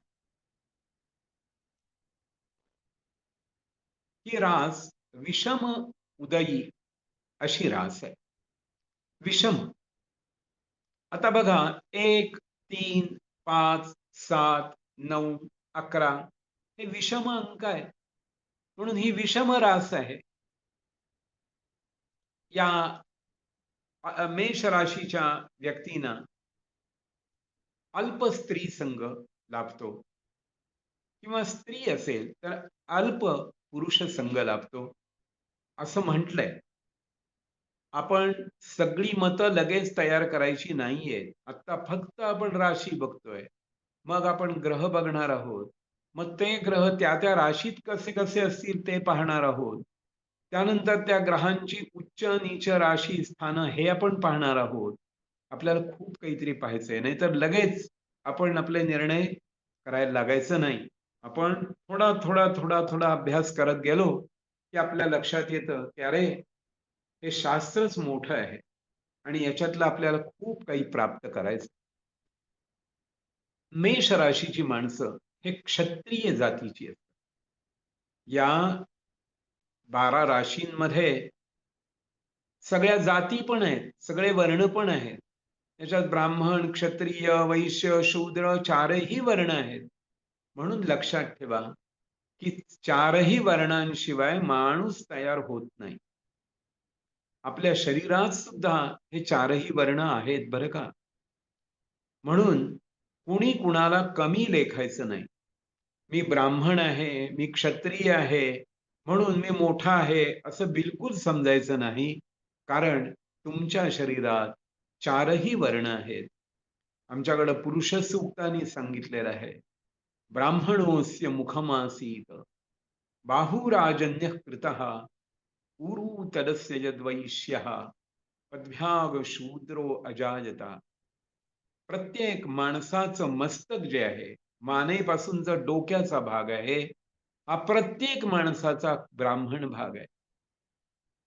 ही रास विषम उदयी अशी रास आहे. विषम. आता बघा 1, 3, 5, 7, 9, 11 हे विषम अंक आहे. म्हणून ही विषम रास आहे. या मेष राशीच्या व्यक्तींना अल्प स्त्री संग लाभतो, किंवा स्त्री असेल तर अल्प पुरुष संग लाभतो, असं म्हटलंय. आपण सगळी मतं लगेच तयार करायची नाहीये. आता फक्त आपण राशी बघतोय. मग आपण ग्रह बघणार आहोत. मग ते ग्रह त्या राशीत कसे-कसे असतील ते पाहणार आहोत. त्यानंतर त्या ग्रहांची उच्च, नीच राशी, स्थानं हे आपण पाहणार आहोत. आपल्याला खूप काहीतरी पाहायचंय. नाहीतर लगेच आपण आपले निर्णय करायला लागायचं नाही. आपण थोडा अभ्यास करत गेलो, की आपल्या लक्षात येतं, की अरे, हे शास्त्रच मोठं आहे आणि याच्यातलं आपल्याला खूप काही प्राप्त करायचं. मेष राशीची माणसं हे क्षत्रिय जातीची असतात. या 12 राशींमध्ये सगळ्या जाती पण आहेत, सगळे वर्ण पण आहेत. त्याच्यात ब्राह्मण, क्षत्रिय, वैश्य, शूद्र चारही वर्ण आहेत. म्हणून लक्षात ठेवा, की चारही वर्णांशिवाय माणूस तयार होत नाही. आपल्या शरीरात सुद्धा हे चारही वर्ण आहेत बरं का. म्हणून कुणी कुणाला कमी लेखायचं नाही. मी ब्राह्मण आहे, मी क्षत्रिय आहे, म्हणून मी मोठा आहे, असं बिलकुल समजायचं नाही. कारण तुमच्या शरीरात चारही वर्ण आहेत. आमच्याकडं पुरुष सूक्तानी सांगितलेलं आहे. ब्राह्मणोस्य मुखमासीत, बाहुराजन्यः कृतः, ऊरू यद्वैश्यः, पद्भ्याग शूद्रो अजायता. प्रत्येक माणसाचं मस्तक जे आहे, मानेपासूनचा डोक्याचा भाग आहे, हा प्रत्येक माणसाचा ब्राह्मण भाग आहे.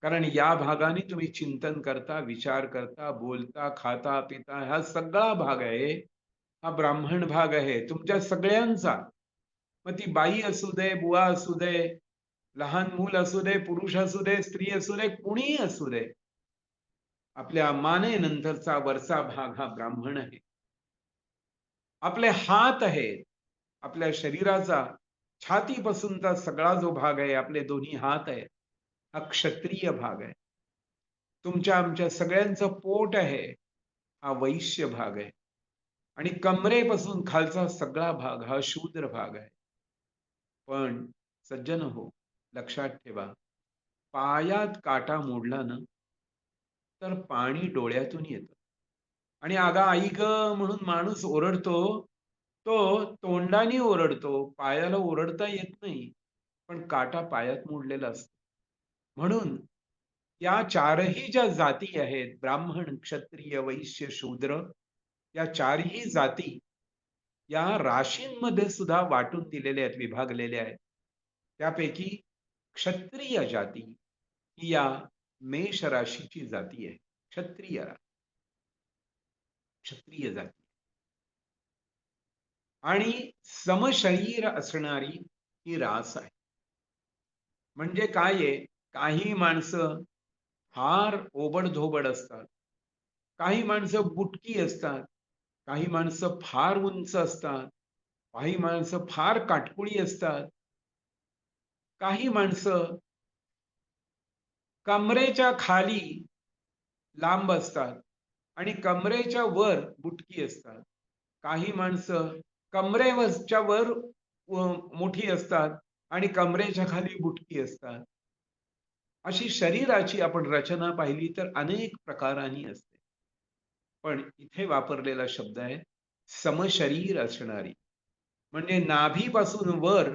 कारण या भागाने तुम्ही चिंतन करता, विचार करता, बोलता, खाता, पिता, हा सगळा भाग आहे, हा ब्राह्मण भाग आहे तुमच्या सगळ्यांचा. मग ती बाई असू दे, बुवा असू दे, लहान मूल असू दे, पुरुष असू दे, स्त्री असू दे, कुणीही असू दे, आपल्या मानेनंतरचा वरचा भाग हा ब्राह्मण आहे. आपले हात आहेत, आपल्या शरीराचा छातीपासूनचा सगळा जो भाग आहे, आपले दोन्ही हात आहेत, हा क्षत्रिय भाग आहे. तुमच्या आमच्या सगळ्यांचं पोट आहे, हा वैश्य भाग आहे. आणि कमरेपासून खालचा सगळा भाग हा शूद्र भाग आहे. पण सज्जन हो, लक्षात ठेवा, पायात काटा मोडला ना, तर पाणी डोळ्यातून येतं. आणि "अगं आई गं" म्हणून माणूस ओरडतो, तो तोंडाने ओरडतो, पायाला ओरडता येत नाही. पण काटा पायात मोडलेला असतो. म्हणून या चारही ज्या जाती आहेत, ब्राह्मण, क्षत्रिय, वैश्य, शूद्र, या चारही जाती या राशींमध्ये सुद्धा वाटून दिलेल्या आहेत, विभागलेल्या आहेत. त्यापैकी क्षत्रिय जाती ही या मेष राशीची जाती आहे. क्षत्रिय जाती. आणि समशरीर असणारी ही रास आहे. म्हणजे काय आहे, काही माणसं फार ओबड-धोबड असतात. काही माणसं बुटकी असतात. काही माणसं फार उंच असतात. काही माणसं फार काटकुळी असतात. काही माणसं कमरेच्या खाली लांब असतात आणि कमरेच्या वर बुटकी असतात. काही माणसं कमरेवरच्या वर मोठी असतात आणि कमरेच्या खाली बुटकी असतात. अशी शरीराची आपण रचना पाहिली तर अनेक प्रकारांनी असते. पण इथे वापरलेला शब्द आहे समशरीर असणारी. म्हणजे नाभीपासून वर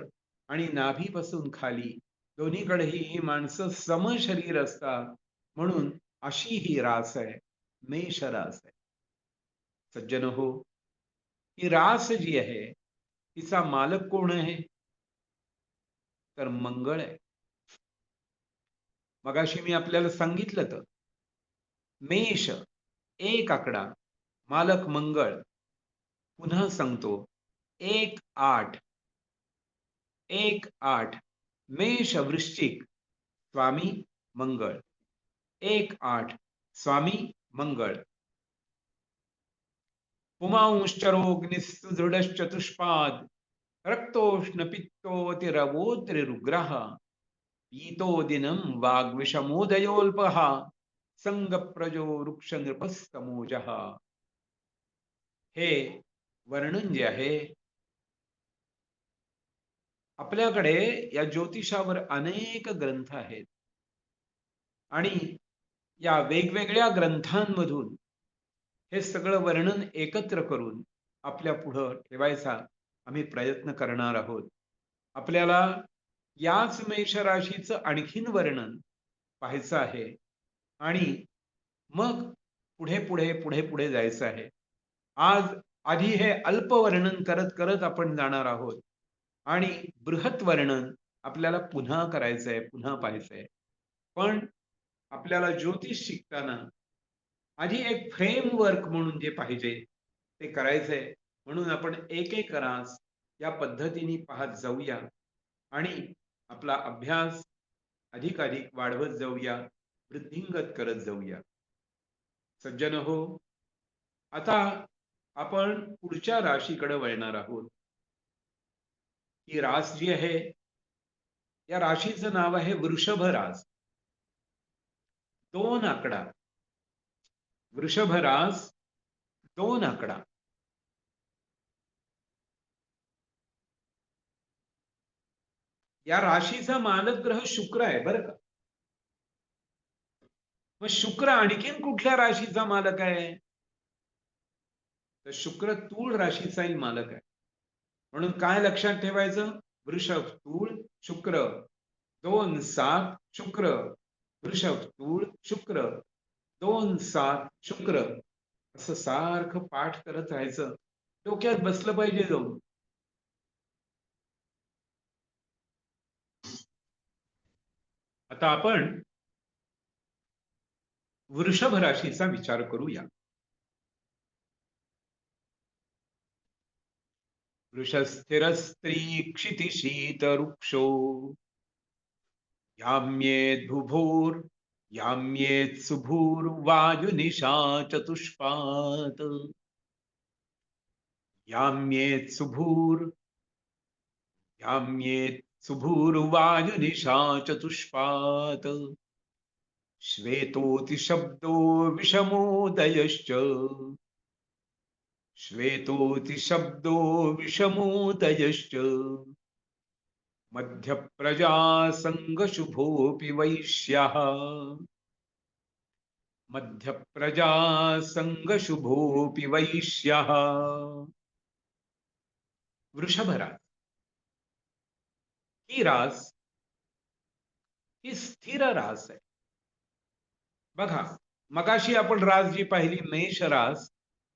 आणि नाभीपासून खाली दोन्हीकडेही ही माणसं समशरीर असतात. म्हणून अशी ही रास आहे, मेष रास आहे. सज्जन हो, ही रास जी आहे, तिचा मालक कोण आहे? तर मंगळ आहे. मगाशी मी आपल्याला सांगितलं तर मेष एक आकडा, मालक मंगळ. पुन्हा सांगतो, 1-8, 1-8, मेष वृश्चिक, स्वामी मंगळ. 1-8, स्वामी मंगळ. पुमांश्चरोऽग्निस्तुदृढश्चतुष्पाद, रक्तोष्णपित्तोऽतिरवोऽत्रिरुग्रः, पीतो दिनं वाग्विषमोदयोऽल्पः, संगप्रजो वृक्षनृपस्तमोजः. हे वर्णन जे आहे, आपल्याकडे या ज्योतिषावर अनेक ग्रंथ आहेत आणि या वेगवेगळ्या ग्रंथांमधून हे सगळं वर्णन एकत्र करून आपल्या पुढं ठेवायचा आम्ही प्रयत्न करणार आहोत. आपल्याला याच मेष राशीचं आणखीन वर्णन पाहायचं आहे आणि मग पुढे पुढे पुढे पुढे जायचं आहे. आज आधी हे अल्प वर्णन करत करत आपण जाणार आहोत आणि बृहत वर्णन आपल्याला पुन्हा करायचंय, पुन्हा पाहायचंय. पण आपल्याला ज्योतिष शिकताना आधी एक फ्रेमवर्क म्हणून जे पाहिजे ते करायचंय. म्हणून आपण एक एक रास या पद्धतीने पाहत जाऊया आणि आपला अभ्यास अधिकाधिक वाढवत जाऊया, वृद्धिंगत करत जाऊया. सज्जन हो, आता आपण पुढच्या राशीकडे वळणार आहोत. ही रास जी आहे, या राशीचं नाव आहे वृषभ रास. 2 आकडा. वृषभ रास 2 आकडा. या राशीचा मालक ग्रह शुक्र आहे बरं का. मग शुक्र आणखीन कुठल्या राशीचा मालक आहे? तर शुक्र तूळ राशीचाही मालक आहे. म्हणून काय लक्षात ठेवायचं? वृषभ तूळ शुक्र 2 7 शुक्र, वृषभ तूळ शुक्र 2 7 शुक्र, असं सारखं पाठ करत राहायचं. डोक्यात बसलं पाहिजे जाऊन. आता आपण वृषभ राशीचा विचार करूया. वृषस्थिरस्त्री क्षितिशीतरुक्षो याम्येद्भुभुर् याम्येत्सुभुर्वायुनिशा चतुष्पात् याम्येत्सुभुर् याम्येत्सुभुर्वायुनिशा चतुष्पात् श्वेतोतिशब्दो विषमोदयश्च श्वेतोतिशब्दो विषमोदयश्च मध्यप्रजासङ्गशुभोऽपि वैश्यः मध्यप्रजासङ्गशुभोऽपि वैश्यः. वृषभ रास ही रास ही स्थिर रास आहे. बघा, मगाशी आपण रास जी पाहिली मेष रास,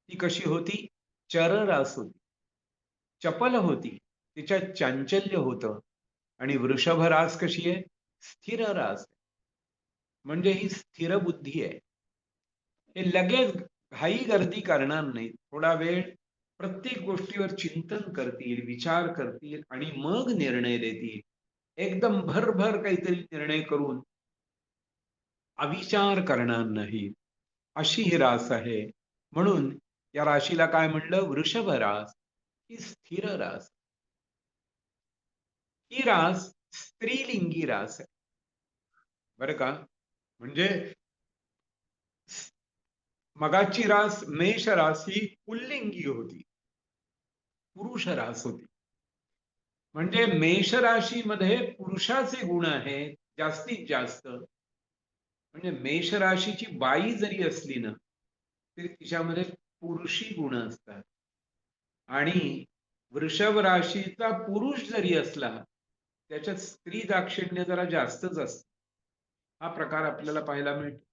ती कशी होती? चर रास होती, चपल होती, तिच्यात चांचल्य होतं. आणि वृषभ रास कशी आहे? स्थिर रास आहे. म्हणजे ही स्थिर बुद्धी आहे. हे लगेच घाई गर्दी करणार नाही. थोडा वेळ प्रत्येक गोष्टीवर चिंतन करतील, विचार करतील आणि मग निर्णय देतील. एकदम भरभर काहीतरी निर्णय करून अविचार करणार नाही, अशी ही रास आहे. म्हणून या राशीला काय म्हणलं? वृषभ रास ही स्थिर रास. ही रास स्त्रीलिंगी रास आहे बरं का. म्हणजे मगाची रास मेष रास ही पुल्लिंगी होती, पुरुष रास होती. म्हणजे मेष राशीमध्ये पुरुषाचे गुण आहेत जास्तीत जास्त. म्हणजे मेष राशीची बाई जरी असली ना तरी तिच्यामध्ये पुरुषी गुण असतात. आणि वृषभ राशीचा पुरुष जरी असला त्याच्यात स्त्री दाक्षिण्य जरा जास्तच असतं. हा प्रकार आपल्याला पाहायला मिळतो.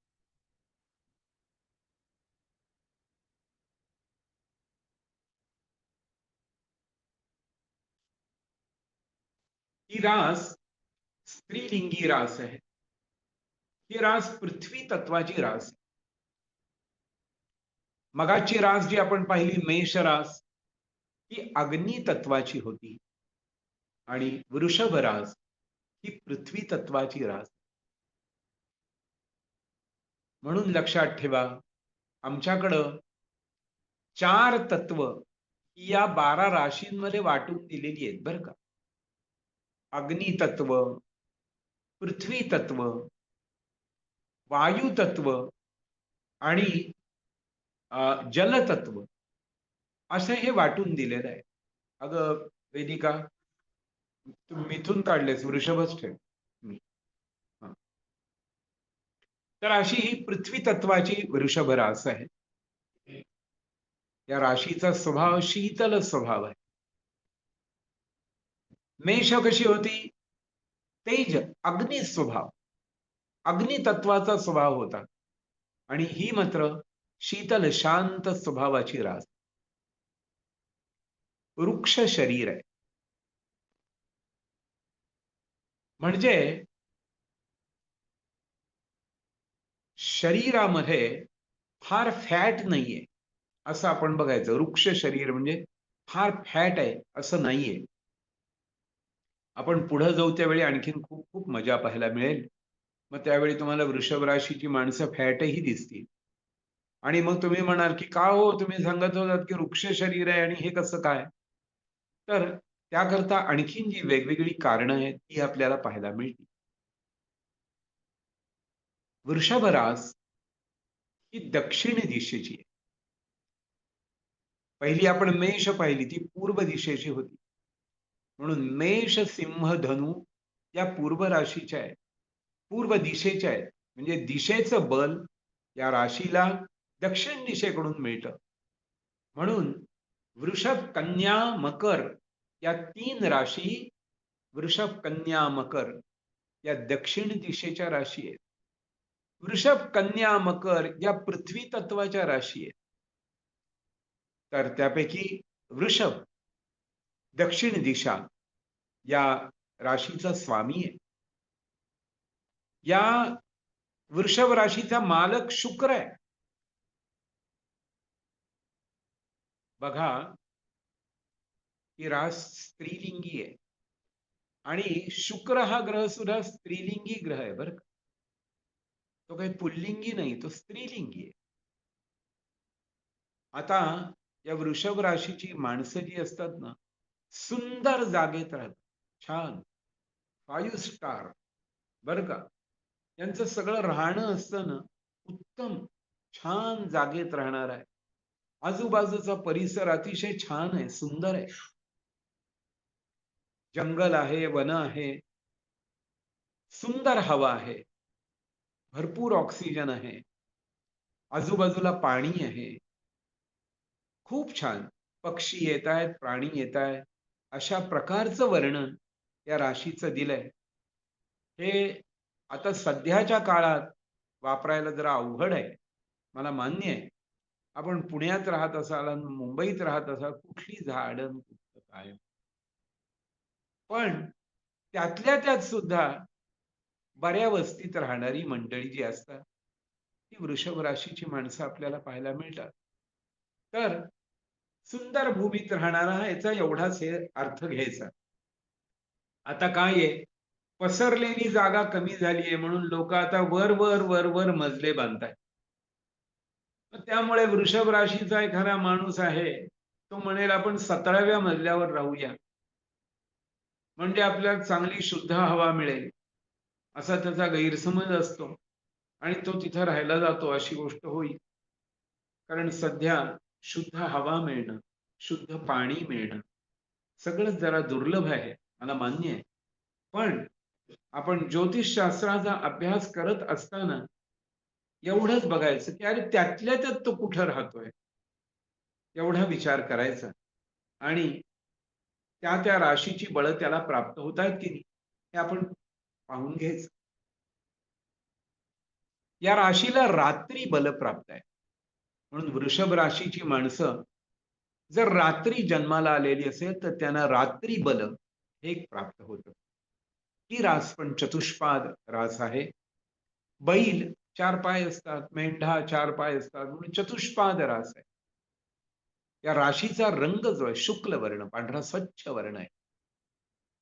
ही रास स्त्रीलिंगी रास आहे. ही रास पृथ्वी तत्वाची रास. मगाची रास जी आपण पाहिली मेष रास ही अग्नी तत्वाची होती आणि वृषभ रास ही पृथ्वी तत्वाची रास. म्हणून लक्षात ठेवा, आमच्याकडं 4 तत्व या 12 राशींमध्ये वाटून दिलेली आहेत बरं का. अग्नी तत्व, पृथ्वी तत्व, वायू तत्व आणि जल तत्व असं हे वाटून दिलेलं आहे. अगं वेदिका, तू मिथून काढलेस, वृषभच ठेव. हं, हं. तर अशी ही पृथ्वी तत्वाची वृषभ रास आहे. या राशीचा स्वभाव शीतल स्वभाव आहे. मेष कशी होती? तेज, अग्नी स्वभाव, अग्नी तत्वाचा स्वभाव होता. आणि ही मात्र शीतल शांत स्वभावाची रास, वृक्ष शरीर आहे. म्हणजे शरीरामध्ये फार फॅट नाहीये असं आपण बघायचं. वृक्ष शरीर म्हणजे फार फॅट आहे असं नाहीये. आपण पुढे जाऊ त्यावेळी आणखीन खूप खूप मजा पाहायला मिळेल. मग त्यावेळी तुम्हाला वृषभ राशीची माणसं फॅटही दिसतील. आणि मग तुम्ही म्हणाल, की "का हो तुम्ही सांगत होतात, की वृक्ष शरीर आहे आणि हे कसं काय?" तर त्याकरता आणखीन जी वेगवेगळी कारणं आहेत, ती आपल्याला पाहायला मिळतील. वृषभ रास ही दक्षिण दिशेची आहे. पहिली आपण मेष पाहिली, ती पूर्व दिशेची होती. म्हणून मेष, सिंह, धनु या पूर्व राशीच्या आहेत. पूर्व दिशेच्या आहेत. म्हणजे दिशेचं बल या राशीला दक्षिण दिशेकडून मिळतं. म्हणून वृषभ, कन्या, मकर या 3 राशी वृषभ, कन्या, मकर या दक्षिण दिशेच्या राशी आहेत. वृषभ, कन्या, मकर या पृथ्वी तत्वाच्या राशी आहेत. तर त्यापैकी वृषभ दक्षिण दिशा या राशीचा स्वामी आहे. या वृषभ राशीचा मालक शुक्र आहे. बघा, ही रास स्त्रीलिंगी आहे आणि शुक्र हा ग्रह सुद्धा स्त्रीलिंगी ग्रह आहे बरं का. तो काही पुल्लिंगी नाही, तो स्त्रीलिंगी आहे. आता या वृषभ राशीची माणसं जी असतात ना, सुंदर जागेत राहतात. छान 5 स्टार बरं का. यांचं सगळं राहणं असतं ना, उत्तम छान जागेत राहणार आहे. आजूबाजूचा परिसर अतिशय छान आहे, सुंदर आहे. जंगल आहे, वन आहे, सुंदर हवा आहे, भरपूर ऑक्सिजन आहे, आजूबाजूला पाणी आहे. खूप छान. पक्षी येतायत, प्राणी येतायत. अशा प्रकारचं वर्णन या राशीचं दिलंय. हे आता सध्याच्या काळात वापरायला जरा अवघड आहे. मला मान्य आहे. आपण पुण्यात राहत असाल आणि मुंबईत राहत असाल, कुठली झाडं अन कुठलं काय. पण त्यातल्या त्यात सुद्धा बऱ्या वस्तीत राहणारी मंडळी जी असतात, ती वृषभ राशीची माणसं आपल्याला पाहायला मिळतात. तर सुंदर भूमीत राहणारा याचा एवढाच हे अर्थ घ्यायचा. आता काय आहे, पसरलेली जागा कमी झाली आहे म्हणून लोकं आता वर मजले बांधतायत. मग त्यामुळे वृषभ राशीचा एखादा माणूस आहे, तो म्हणेल आपण 17व्या मजल्यावर राहूया. म्हणजे आपल्याला चांगली शुद्ध हवा मिळेल, असा त्याचा गैरसमज असतो आणि तो तिथं राहायला जातो अशी गोष्ट होईल. कारण सध्या शुद्ध हवा मिळणं, शुद्ध पाणी मिळणं सगळंच जरा दुर्लभ आहे, मला मान्य आहे. पण आपण ज्योतिषशास्त्राचा अभ्यास करत असताना एवढंच बघायचं, की अरे त्यातल्या त्यात तो कुठं राहतोय? एवढा विचार करायचा आणि त्या राशीची बळं त्याला प्राप्त होतायत की नाही, हे आपण पाहून घ्यायचं. या राशीला रात्री बल प्राप्त आहे. म्हणून वृषभ राशीची माणसं जर रात्री जन्माला आलेली असेल, तर त्यांना रात्री बल हे एक प्राप्त होतं. ही रास पण चतुष्पाद रास आहे. बैल 4 पाय असतात, मेंढा 4 पाय असतात म्हणून चतुष्पाद रास आहे. या राशीचा रंग जो आहे शुक्ल वर्ण, पांढरा स्वच्छ वर्ण आहे.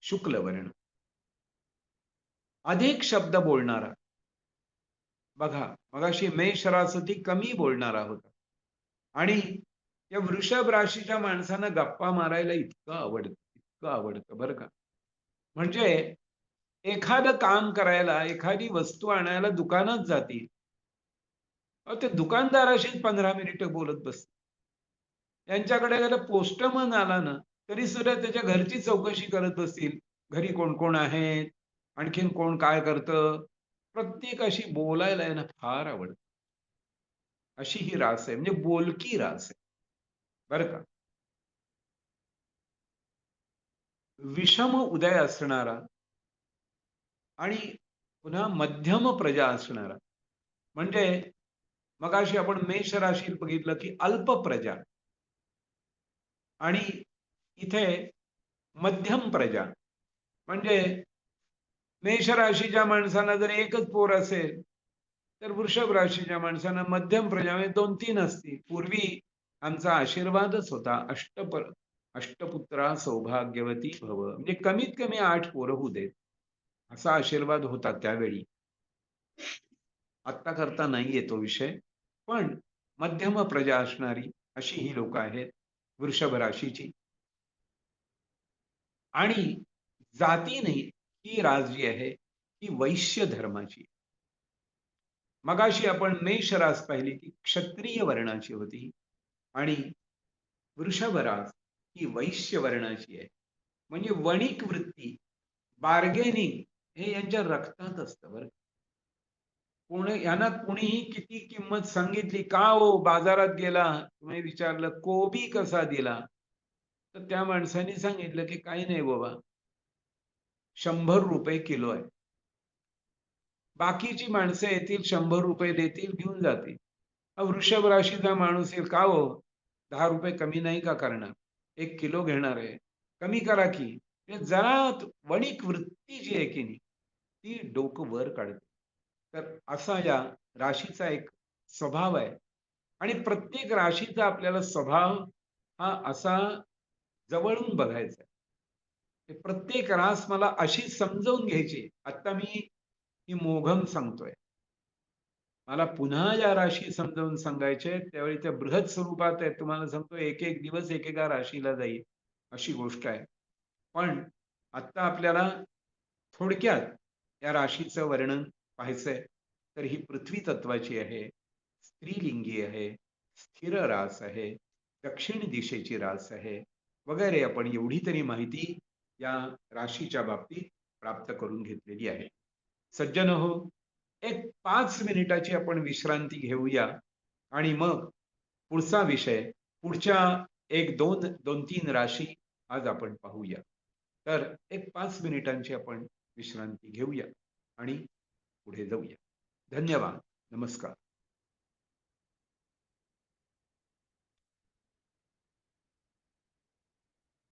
शुक्ल वर्ण. अधिक शब्द बोलणारा. बघा, मगाशी मेष रास होती, कमी बोलणारा होता. आणि या वृषभ राशीच्या माणसांना गप्पा मारायला इतकं आवडतं बरं का. म्हणजे एखादं काम करायला, एखादी वस्तू आणायला दुकानात जातील. अहो, ते दुकानदाराशीच 15 मिनिटं बोलत बसतील. यांच्याकडे गेलं पोस्टमन आला ना, तरी सुद्धा त्याच्या घरची चौकशी करत असतील. घरी कोण-कोण आहेत? आणखीन कोण काय करतं? प्रत्येकाशी बोलायला आहे ना फार आवडतं. अशी ही रास आहे. म्हणजे बोलकी रास आहे. बरं का. विषम उदय असणारा आणि पुन्हा मध्यम प्रजा असणारा. म्हणजे मगाशी आपण मेष राशीत बघितलं, की अल्प प्रजा आणि इथे मध्यम प्रजा. म्हणजे मेष राशीच्या माणसाला जर एकच पोर असेल, तर वृषभ राशीच्या माणसांना मध्यम प्रजा म्हणजे 2-3 असतील. पूर्वी आमचा आशीर्वादच होता अष्टपुत्रा सौभाग्यवती भव. म्हणजे कमीत कमी 8 पोरं होऊ देत. असा आशीर्वाद होता त्यावेळी. आत्ता करता नाहीये तो विषय. पण मध्यम प्रजा असणारी अशी ही लोकं आहेत वृषभ राशीची. आणि जातीने ही रास जी आहे, ती वैश्य धर्माची. मगाशी आपण मेष रास पाहिली ती क्षत्रिय वर्णाची होती आणि वृषभ रास ही वैश्य वर्णाची आहे. म्हणजे वणिक वृत्ती, बार्गेनिंग हे यांच्या रक्तात असतं बरं. यांना कोणीही किती किंमत सांगितली, "का हो बाजारात गेला, तुम्ही विचारलं कोबी कसा दिला?" तर त्या माणसाने सांगितलं, की "काही नाही बाबा, ₹100 किलो आहे." बाकीची माणसं येतील, ₹100 देतील, घेऊन जातील. हा वृषभ राशीचा माणूस येईल, "का हो, ₹10 कमी नाही का करणार? 1 किलो घेणार आहे, कमी करा की." हे जरा वणिक वृत्ती जी आहे की नाही, ती डोकं वर काढते. तर असा या राशीचा एक स्वभाव आहे आणि प्रत्येक राशीचा आपल्याला स्वभाव हा असा जवळून बघायचा आहे. ते प्रत्येक रास मला अशी समजावून घ्यायची. आता मी ही मोघम सांगतोय. मला पुन्हा या राशी समजावून सांगायचे आहेत, त्यावेळी त्या बृहत स्वरूपात आहे. तुम्हाला सांगतो एक-एक दिवस एकेका राशीला जाईल, अशी गोष्ट आहे. पण आत्ता आपल्याला थोडक्यात या राशीचं वर्णन पाहायचंय. तर ही पृथ्वी तत्वाची आहे, स्त्रीलिंगी आहे, स्थिर रास आहे, दक्षिण दिशेची रास आहे, वगैरे आपण एवढी तरी माहिती या राशीच्या बाबतीत प्राप्त करून घेतलेली आहे. सज्जनहो, एक 5 मिनिटाची आपण विश्रांती घेऊया आणि मग पुढचा विषय, पुढच्या 1-2 2-3 राशी आज आपण पाहूया. तर एक 5 मिनिटांची आपण विश्रांती घेऊया आणि पुढे जाऊया. धन्यवाद. नमस्कार.